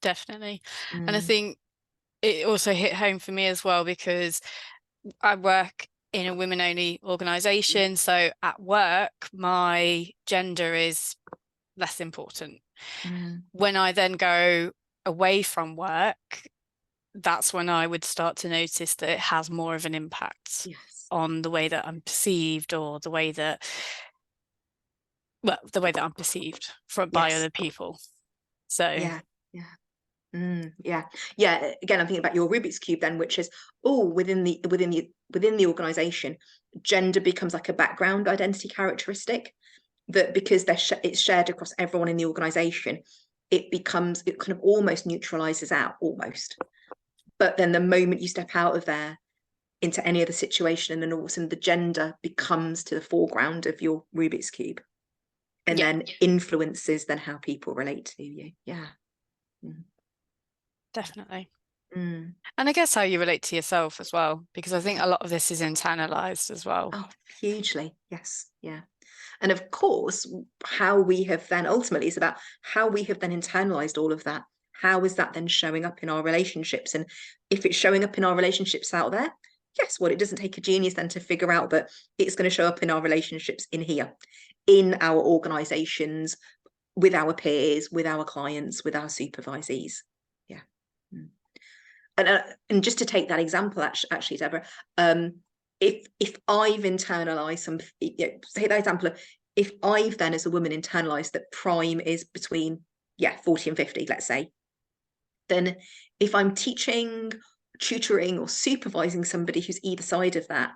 definitely. And I Mm, think it also hit home for me as well, because I work in a women-only organisation. So at work, my gender is less important. mm, When I then go away from work, that's when I would start to notice that it has more of an impact yes. on the way that I'm perceived, or the way that, well, the way that I'm perceived from by Yes. other people. So Yeah. Yeah. Yeah, yeah. Again, I'm thinking about your Rubik's cube then, which is within the organization, gender becomes like a background identity characteristic that because it's shared across everyone in the organization, it kind of almost neutralizes out almost. But then the moment you step out of there into any other situation, and then all of a sudden the gender becomes to the foreground of your Rubik's cube, and yeah, then influences then how people relate to you. Yeah. Mm. definitely. Mm. And I guess how you relate to yourself as well, because I think Yeah. a lot of this is internalized as well. Oh, hugely. Yes. Yeah. And of course, how we have then ultimately is about how we have then internalized all of that. How is that then showing up in our relationships? And if it's showing up in our relationships out there, guess what? It doesn't take a genius then to figure out that it's going to show up in our relationships in here, in our organizations, with our peers, with our clients, with our supervisees. Yeah. Mm. And just to take that example, actually, Deborah, if I've internalized some, take that example of if I've then as a woman internalized that prime is between 40 and 50, let's say, then if I'm teaching, tutoring, or supervising somebody who's either side of that,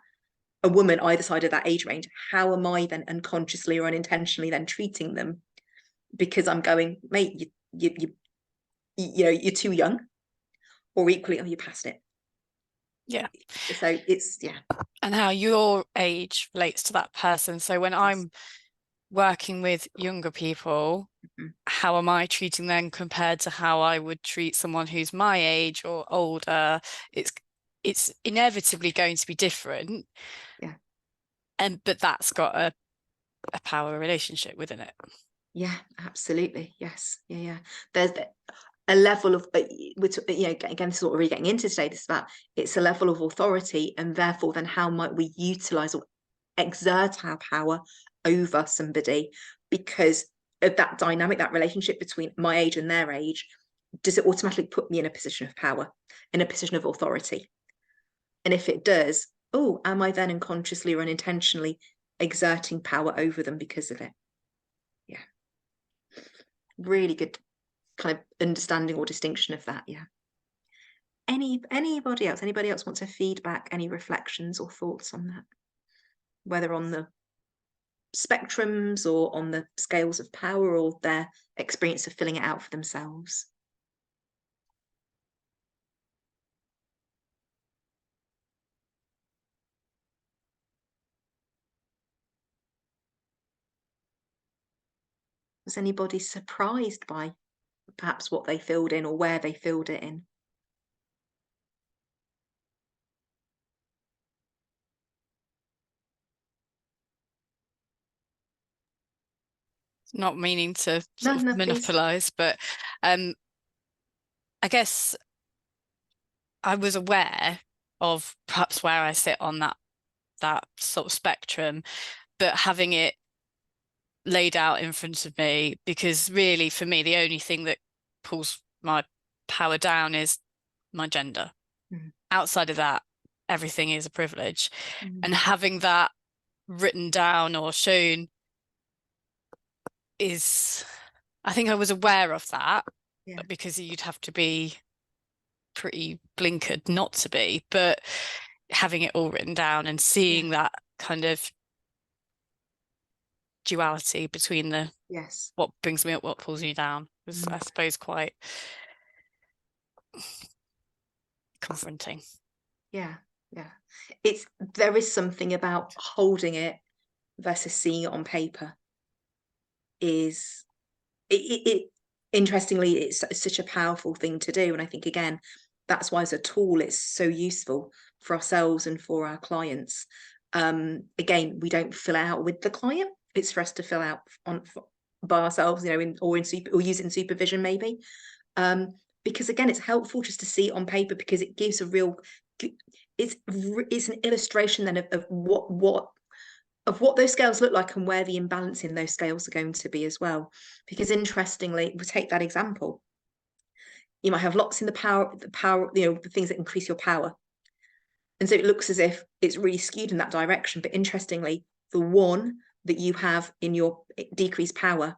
a woman either side of that age range, how am I then unconsciously or unintentionally then treating them? Because I'm going, mate, you're too young, or equally, oh, you're past it. Yeah. So it's And how your age relates to that person. So when yes. I'm working with younger people, Mhm. how am I treating them compared to how I would treat someone who's my age or older? It's it's inevitably going to be different. Yeah. But that's got a power relationship within it. Yeah, absolutely. Yes. Yeah, yeah. There's a level of, again, this is what we're really getting into today. This is about it's a level of authority, and therefore, then how might we utilize or exert our power over somebody because of that dynamic, that relationship between my age and their age? Does it automatically put me in a position of power, in a position of authority? And if it does, oh, am I then unconsciously or unintentionally exerting power over them because of it? Yeah. Really good kind of understanding or distinction of that. Yeah. Anybody else want to feedback any reflections or thoughts on that, whether on the spectrums or on the scales of power or their experience of filling it out for themselves? Was anybody surprised by perhaps what they filled in or where they filled it in? Not meaning to No, sort of no, please. monopolize, but I guess I was aware of perhaps where I sit on that sort of spectrum, but having it laid out in front of me, because really for me the only thing that pulls my power down is my gender. Outside of that, everything is a privilege. And having that written down or shown is, I think I was aware of that, but because you'd have to be pretty blinkered not to be, but having it all written down and seeing that kind of duality between the what brings me up, what pulls me down was, I suppose, quite confronting. Yeah. There is something about holding it versus seeing it on paper. Interestingly, it's such a powerful thing to do, and I think again that's why as a tool it's so useful for ourselves and for our clients. Again, we don't fill out with the client, it's for us to fill out by ourselves, or use it in supervision maybe, because again it's helpful just to see it on paper, because it gives a real, it's an illustration then of what those scales look like and where the imbalance in those scales are going to be as well. Because interestingly, we'll take that example. You might have lots in the power, the things that increase your power. And so it looks as if it's really skewed in that direction. But interestingly, the one that you have in your decreased power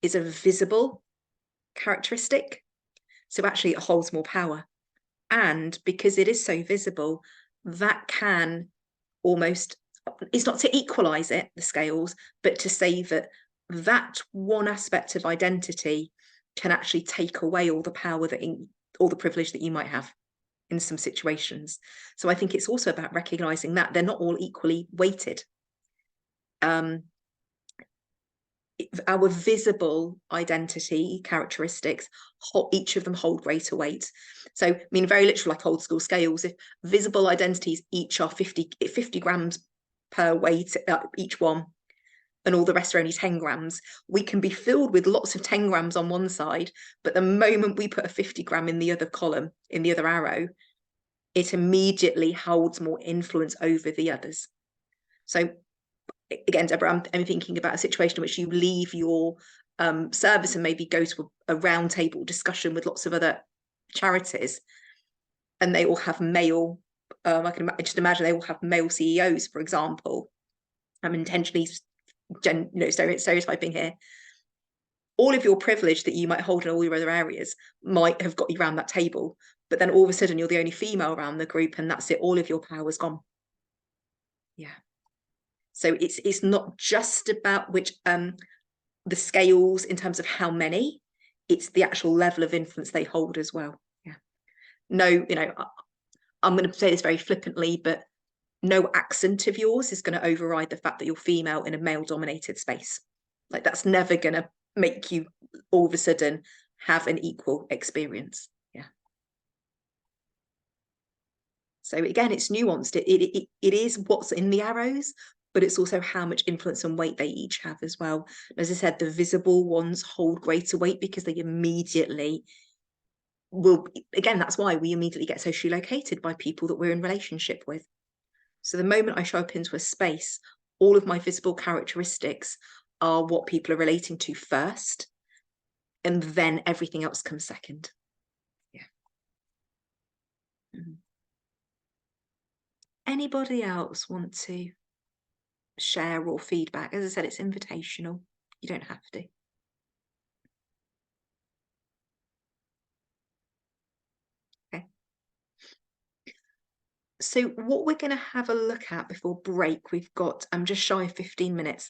is a visible characteristic. So actually it holds more power. And because it is so visible, that can almost, it's not to equalize it, the scales, but to say that one aspect of identity can actually take away all the power all the privilege that you might have in some situations. So I think it's also about recognizing that they're not all equally weighted. Our visible identity characteristics, each of them hold greater weight. So, I mean, very literal, like old school scales, if visible identities each are 50 grams per weight, each one, and all the rest are only 10 grams, we can be filled with lots of 10 grams on one side, but the moment we put a 50 gram in the other column, in the other arrow, it immediately holds more influence over the others. So again, Deborah, I'm thinking about a situation in which you leave your service and maybe go to a round table discussion with lots of other charities, and they all have male, I can just imagine they all have male CEOs, for example. I'm intentionally stereotyping here. All of your privilege that you might hold in all your other areas might have got you around that table, but then all of a sudden you're the only female around the group, and that's it, all of your power's gone. So it's not just about which the scales in terms of how many, it's the actual level of influence they hold as well. No, I'm going to say this very flippantly, but no accent of yours is going to override the fact that you're female in a male dominated space. Like, that's never going to make you all of a sudden have an equal experience. So again, it's nuanced. It is what's in the arrows, but it's also how much influence and weight they each have as well. As I said, the visible ones hold greater weight because they immediately will, again, that's why we immediately get socially located by people that we're in relationship with. So the moment I show up into a space, all of my visible characteristics are what people are relating to first, and then everything else comes second. Anybody else want to share or feedback? As I said, it's invitational. You don't have to. Okay. So what we're going to have a look at before break, we've got, I'm just shy of 15 minutes.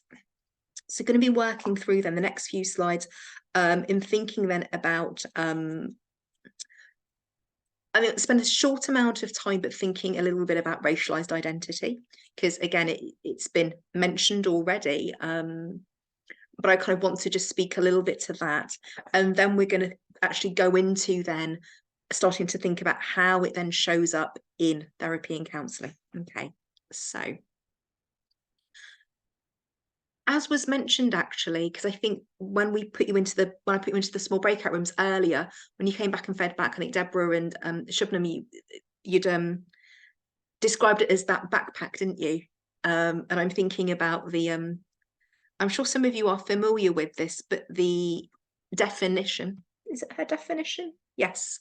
So going to be working through then the next few slides in thinking then about I mean, spend a short amount of time, but thinking a little bit about racialized identity, because again, it's been mentioned already. but I kind of want to just speak a little bit to that. And then we're going to actually go into then starting to think about how it then shows up in therapy and counselling. Okay, so as was mentioned, actually, because I think when I put you into the small breakout rooms earlier, when you came back and fed back, I think Deborah and Shubnam, you'd described it as that backpack, didn't you? And I'm thinking about the I'm sure some of you are familiar with this, but the definition, is it her definition? Yes,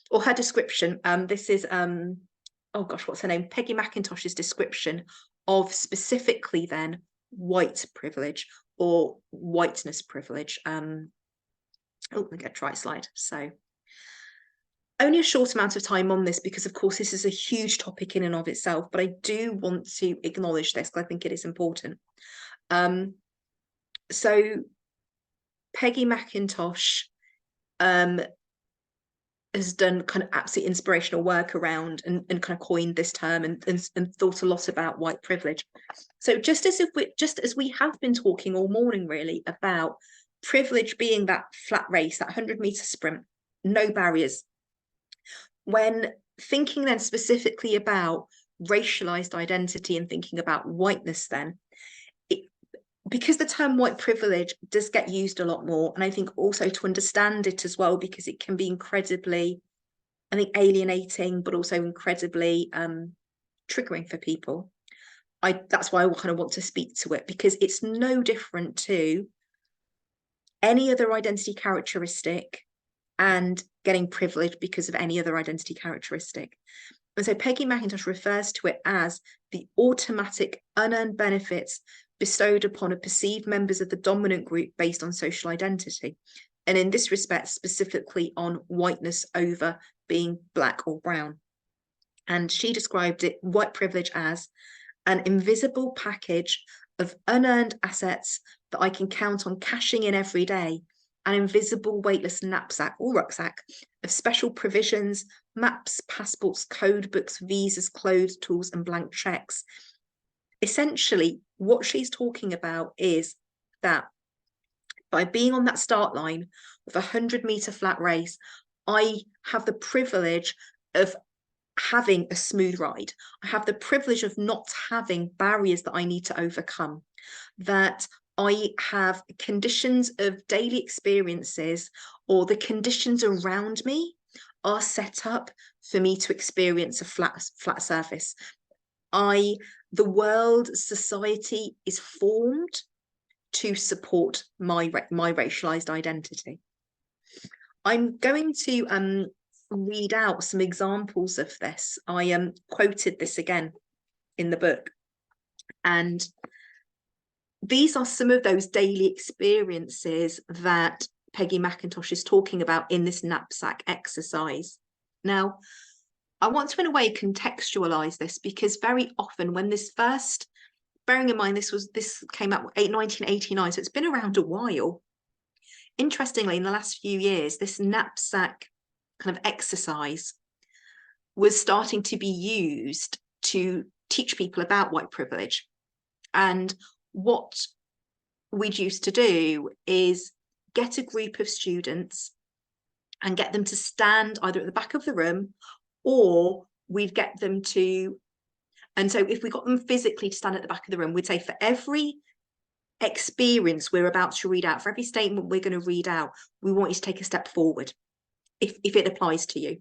or her description. This is oh gosh, what's her name? Peggy McIntosh's description of specifically then white privilege or whiteness privilege. Oh, let me get a try slide. So only a short amount of time on this, because of course this is a huge topic in and of itself, but I do want to acknowledge this because I think it is important. So Peggy McIntosh has done kind of absolutely inspirational work around and kind of coined this term and thought a lot about white privilege. So just as we have been talking all morning really about privilege being that flat race, that 100-meter sprint, no barriers. When thinking then specifically about racialized identity and thinking about whiteness then, because the term white privilege does get used a lot more, and I think also to understand it as well, because it can be incredibly, I think, alienating, but also incredibly triggering for people. That's why I kind of want to speak to it, because it's no different to any other identity characteristic and getting privileged because of any other identity characteristic. And so Peggy McIntosh refers to it as the automatic unearned benefits bestowed upon a perceived members of the dominant group based on social identity. And in this respect, specifically on whiteness over being black or brown. And she described it, white privilege, as an invisible package of unearned assets that I can count on cashing in every day, an invisible weightless knapsack or rucksack of special provisions, maps, passports, code books, visas, clothes, tools, and blank checks. Essentially, what she's talking about is that by being on that start line of a 100-meter flat race, I have the privilege of having a smooth ride. I have the privilege of not having barriers that I need to overcome, that I have conditions of daily experiences, or the conditions around me are set up for me to experience a flat surface. The world, society is formed to support my racialized identity. I'm going to read out some examples of this. I quoted this again in the book, and these are some of those daily experiences that Peggy McIntosh is talking about in this knapsack exercise. Now, I want to, in a way, contextualize this, because very often when this first, bearing in mind this came out in 1989, so it's been around a while. Interestingly, in the last few years, this knapsack kind of exercise was starting to be used to teach people about white privilege. And what we'd used to do is get a group of students and get them to stand either at the back of the room, or we'd get them to, and so if we got them physically to stand at the back of the room, we'd say, for every experience we're about to read out, for every statement we're going to read out, we want you to take a step forward, if it applies to you.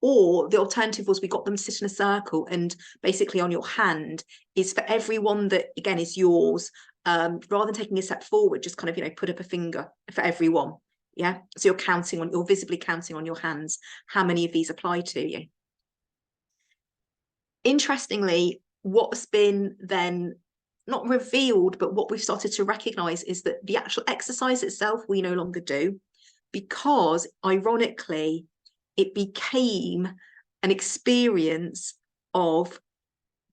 Or the alternative was we got them to sit in a circle, and basically on your hand is for everyone that, again, is yours, rather than taking a step forward, just kind of, put up a finger for everyone. Yeah, so you're visibly counting on your hands how many of these apply to you. Interestingly, what's been then not revealed, but what we've started to recognize is that the actual exercise itself we no longer do, because ironically it became an experience of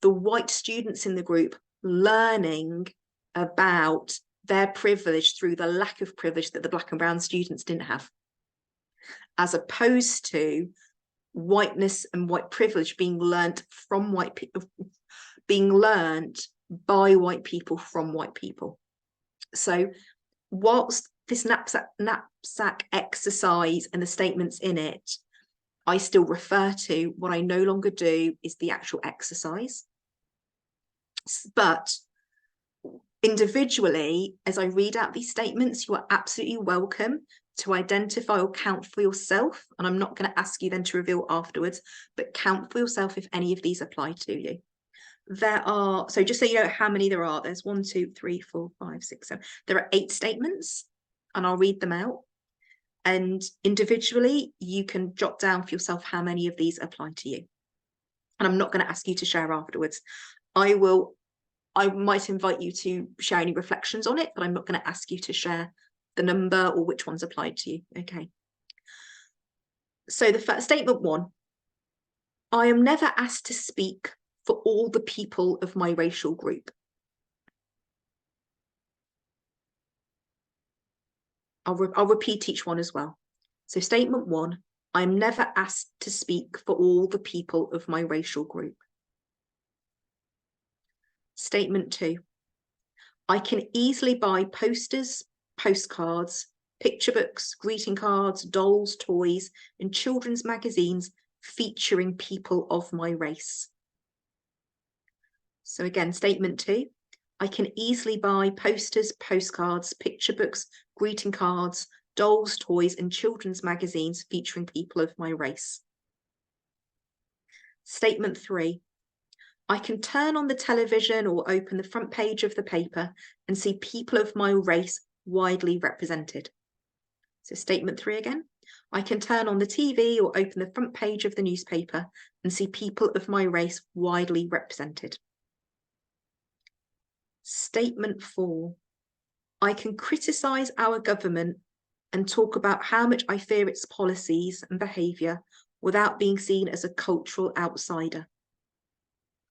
the white students in the group learning about their privilege through the lack of privilege that the black and brown students didn't have, as opposed to whiteness and white privilege being learnt from white people, being learnt by white people from white people. So whilst this knapsack exercise and the statements in it, I still refer to, what I no longer do is the actual exercise. But individually, as I read out these statements, you are absolutely welcome to identify or count for yourself. And I'm not going to ask you then to reveal afterwards, but count for yourself if any of these apply to you. There are, so just so you know how many there are, there's 1, 2, 3, 4, 5, 6, 7. There are 8 statements, and I'll read them out. And individually, you can jot down for yourself how many of these apply to you. And I'm not going to ask you to share afterwards. I might invite you to share any reflections on it, but I'm not going to ask you to share the number or which ones applied to you. Okay. So the first statement 1, I am never asked to speak for all the people of my racial group. I'll repeat each one as well. So statement 1, I'm never asked to speak for all the people of my racial group. Statement 2, I can easily buy posters, postcards, picture books, greeting cards, dolls, toys, and children's magazines featuring people of my race. So again, statement 2, I can easily buy posters, postcards, picture books, greeting cards, dolls, toys, and children's magazines featuring people of my race. Statement 3, I can turn on the television or open the front page of the paper and see people of my race widely represented. So statement 3 again, I can turn on the TV or open the front page of the newspaper and see people of my race widely represented. Statement 4, I can criticise our government and talk about how much I fear its policies and behaviour without being seen as a cultural outsider.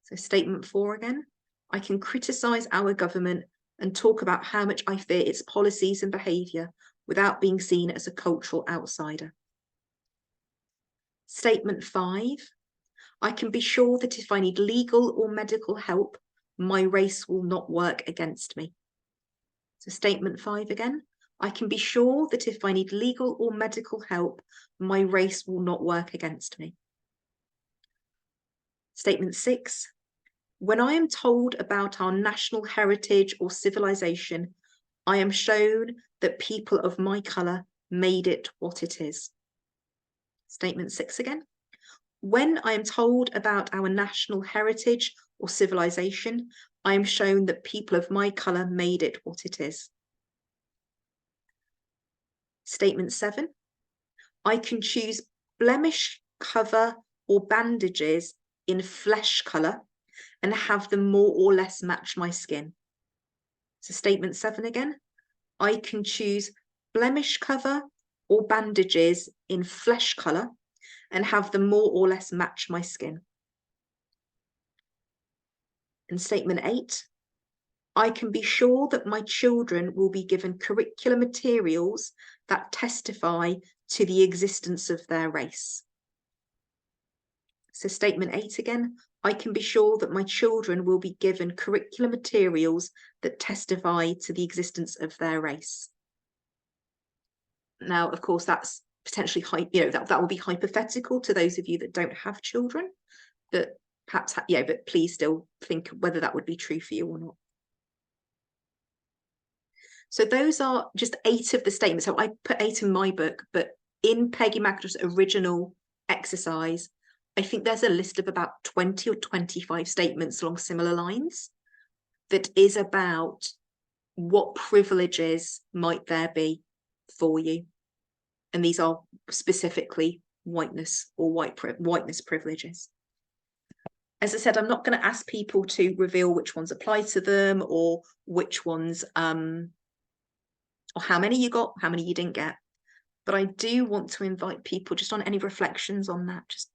So statement 4 again, I can criticise our government and talk about how much I fear its policies and behaviour without being seen as a cultural outsider. Statement 5, I can be sure that if I need legal or medical help, my race will not work against me. So statement 5 again, I can be sure that if I need legal or medical help, my race will not work against me. Statement 6, when I am told about our national heritage or civilization, I am shown that people of my colour made it what it is. Statement 6 again, when I am told about our national heritage or civilization, I am shown that people of my colour made it what it is. Statement 7, I can choose blemish cover or bandages in flesh colour and have them more or less match my skin. So statement 7 again, I can choose blemish cover or bandages in flesh colour and have them more or less match my skin. And statement 8, I can be sure that my children will be given curricular materials that testify to the existence of their race. So statement 8 again, I can be sure that my children will be given curricular materials that testify to the existence of their race. Now, of course, that's potentially, that will be hypothetical to those of you that don't have children, but perhaps, but please still think whether that would be true for you or not. So those are just 8 of the statements. So I put 8 in my book, but in Peggy McIntosh's original exercise, I think there's a list of about 20 or 25 statements along similar lines that is about what privileges might there be for you. And these are specifically whiteness or whiteness privileges. As I said, I'm not going to ask people to reveal which ones apply to them or which ones, or how many you got, how many you didn't get. But I do want to invite people just on any reflections on that, just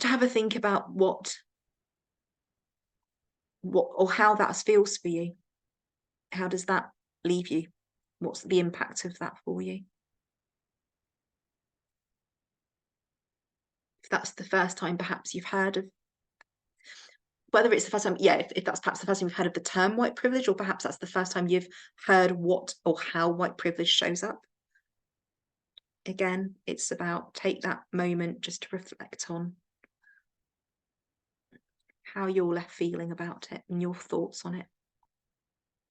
to have a think about what or how that feels for you. How does that leave you? What's the impact of that for you? If that's the first time perhaps you've heard of, whether it's the first time, yeah, if that's perhaps the first time you've heard of the term white privilege, or perhaps that's the first time you've heard what or how white privilege shows up. Again, it's about take that moment just to reflect on how you're left feeling about it and your thoughts on it.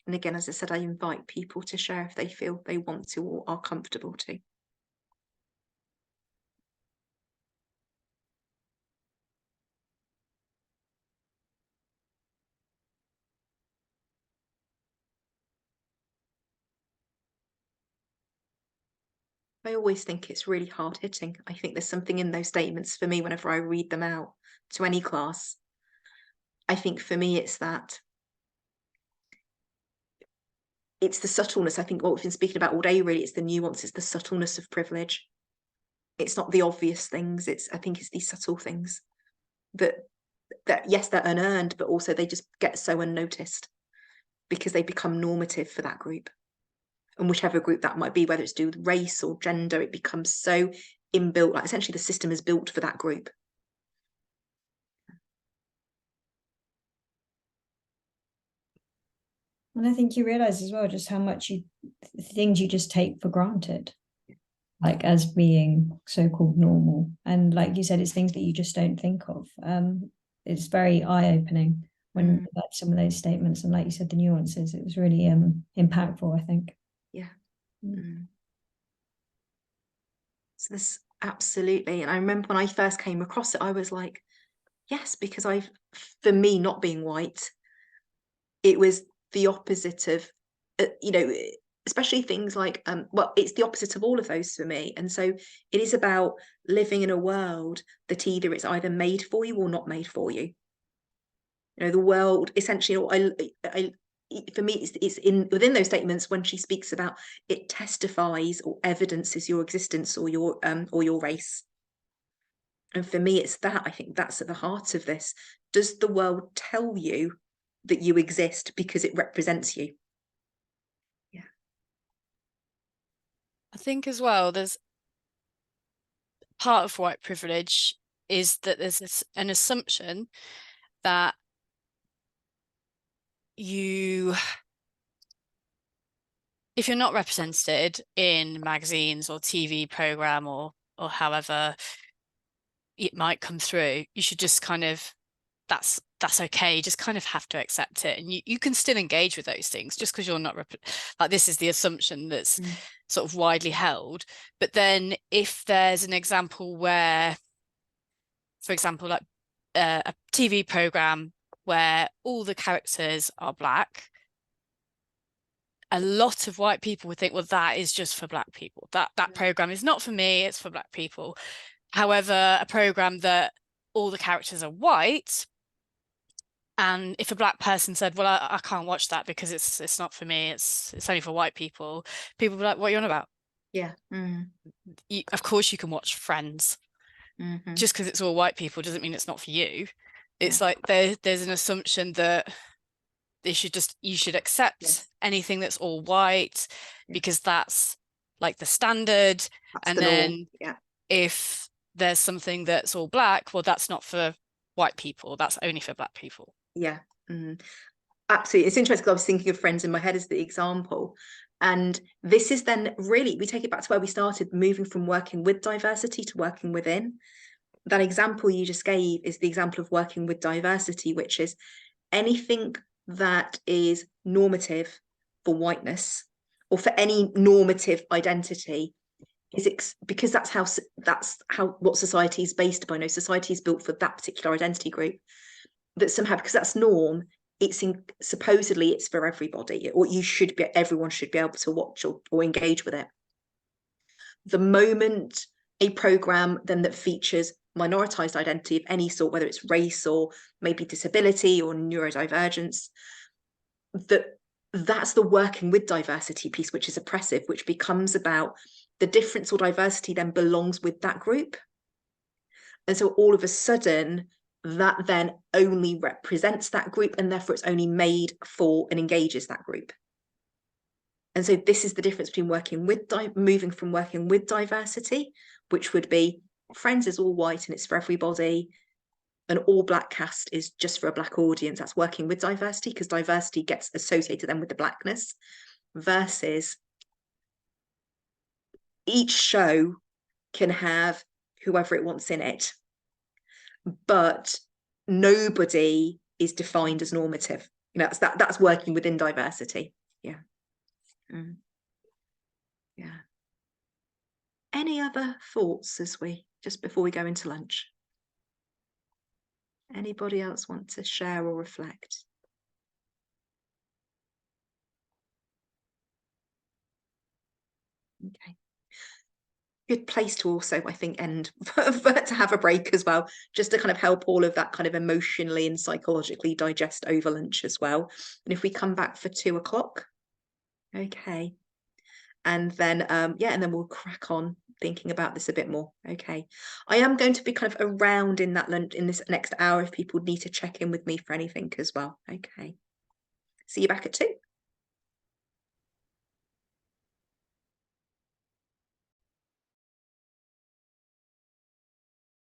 And again, as I said, I invite people to share if they feel they want to or are comfortable to. I always think it's really hard hitting. I think there's something in those statements for me whenever I read them out to any class. I think for me, it's that it's the subtleness. I think what we've been speaking about all day, really, it's the nuance, it's the subtleness of privilege. It's not the obvious things. I think it's these subtle things that yes, they're unearned, but also they just get so unnoticed because they become normative for that group. And whichever group that might be, whether it's to do with race or gender, it becomes so inbuilt, like essentially the system is built for that group. And I think you realize as well just how much things you just take for granted, like as being so-called normal. And like you said, it's things that you just don't think of. It's very eye-opening when like some of those statements, and like you said, the nuances, it was really impactful, I think. Yeah. So this absolutely. And I remember when I first came across it, I was like, yes, because for me, not being white, it was the opposite of, you know, especially things like, well, it's the opposite of all of those for me. And so it is about living in a world that it's either made for you or not made for you. You know, the world essentially, for me, it's within those statements when she speaks about it testifies or evidences your existence or your race. And for me, it's that. I think that's at the heart of this. Does the world tell you that you exist because it represents you? Yeah. I think as well, there's part of white privilege is that there's an assumption that if you're not represented in magazines or TV program or however it might come through, you should just kind of, that's okay, you just kind of have to accept it, and you can still engage with those things just because you're not like, this is the assumption that's sort of widely held. But then if there's an example where, for example, like a TV program where all the characters are Black, a lot of white people would think, well, that is just for Black people. That program is not for me, it's for Black people. However, a program that all the characters are white, and if a Black person said, well, I can't watch that because it's not for me, it's only for white people, people would be like, what are you on about? Yeah. Of course you can watch Friends. Just because it's all white people doesn't mean it's not for you. It's like there's an assumption that you should accept anything that's all white because that's like the standard. That's and the then norm. If there's something that's all Black, well, that's not for white people, that's only for Black people. Yeah. Absolutely. It's interesting because I was thinking of Friends in my head as the example. And this is then really, we take it back to where we started, moving from working with diversity to working within. That example you just gave is the example of working with diversity, which is anything that is normative for whiteness or for any normative identity is because that's how what society is based upon. No, society is built for that particular identity group. That somehow, because that's norm, supposedly it's for everybody, or everyone should be able to watch or engage with it. The moment a program then that features minoritized identity of any sort, whether it's race or maybe disability or neurodivergence, that's the working with diversity piece, which is oppressive, which becomes about the difference or diversity then belongs with that group. And so all of a sudden, that then only represents that group, and therefore it's only made for and engages that group. And so this is the difference between moving from working with diversity, which would be Friends is all white and it's for everybody, an all black cast is just for a black audience. That's working with diversity, because diversity gets associated then with the blackness, versus each show can have whoever it wants in it, but nobody is defined as normative. You know, that's working within diversity. Yeah. Yeah. Any other thoughts as we just before we go into lunch? Anybody else want to share or reflect? Okay. Good place to also, I think, end to have a break as well, just to kind of help all of that kind of emotionally and psychologically digest over lunch as well. And if we come back for 2 o'clock, okay. And then yeah, and then we'll crack on thinking about this a bit more. Okay. I am going to be kind of around in that lunch in this next hour if people need to check in with me for anything as well. Okay. See you back at 2.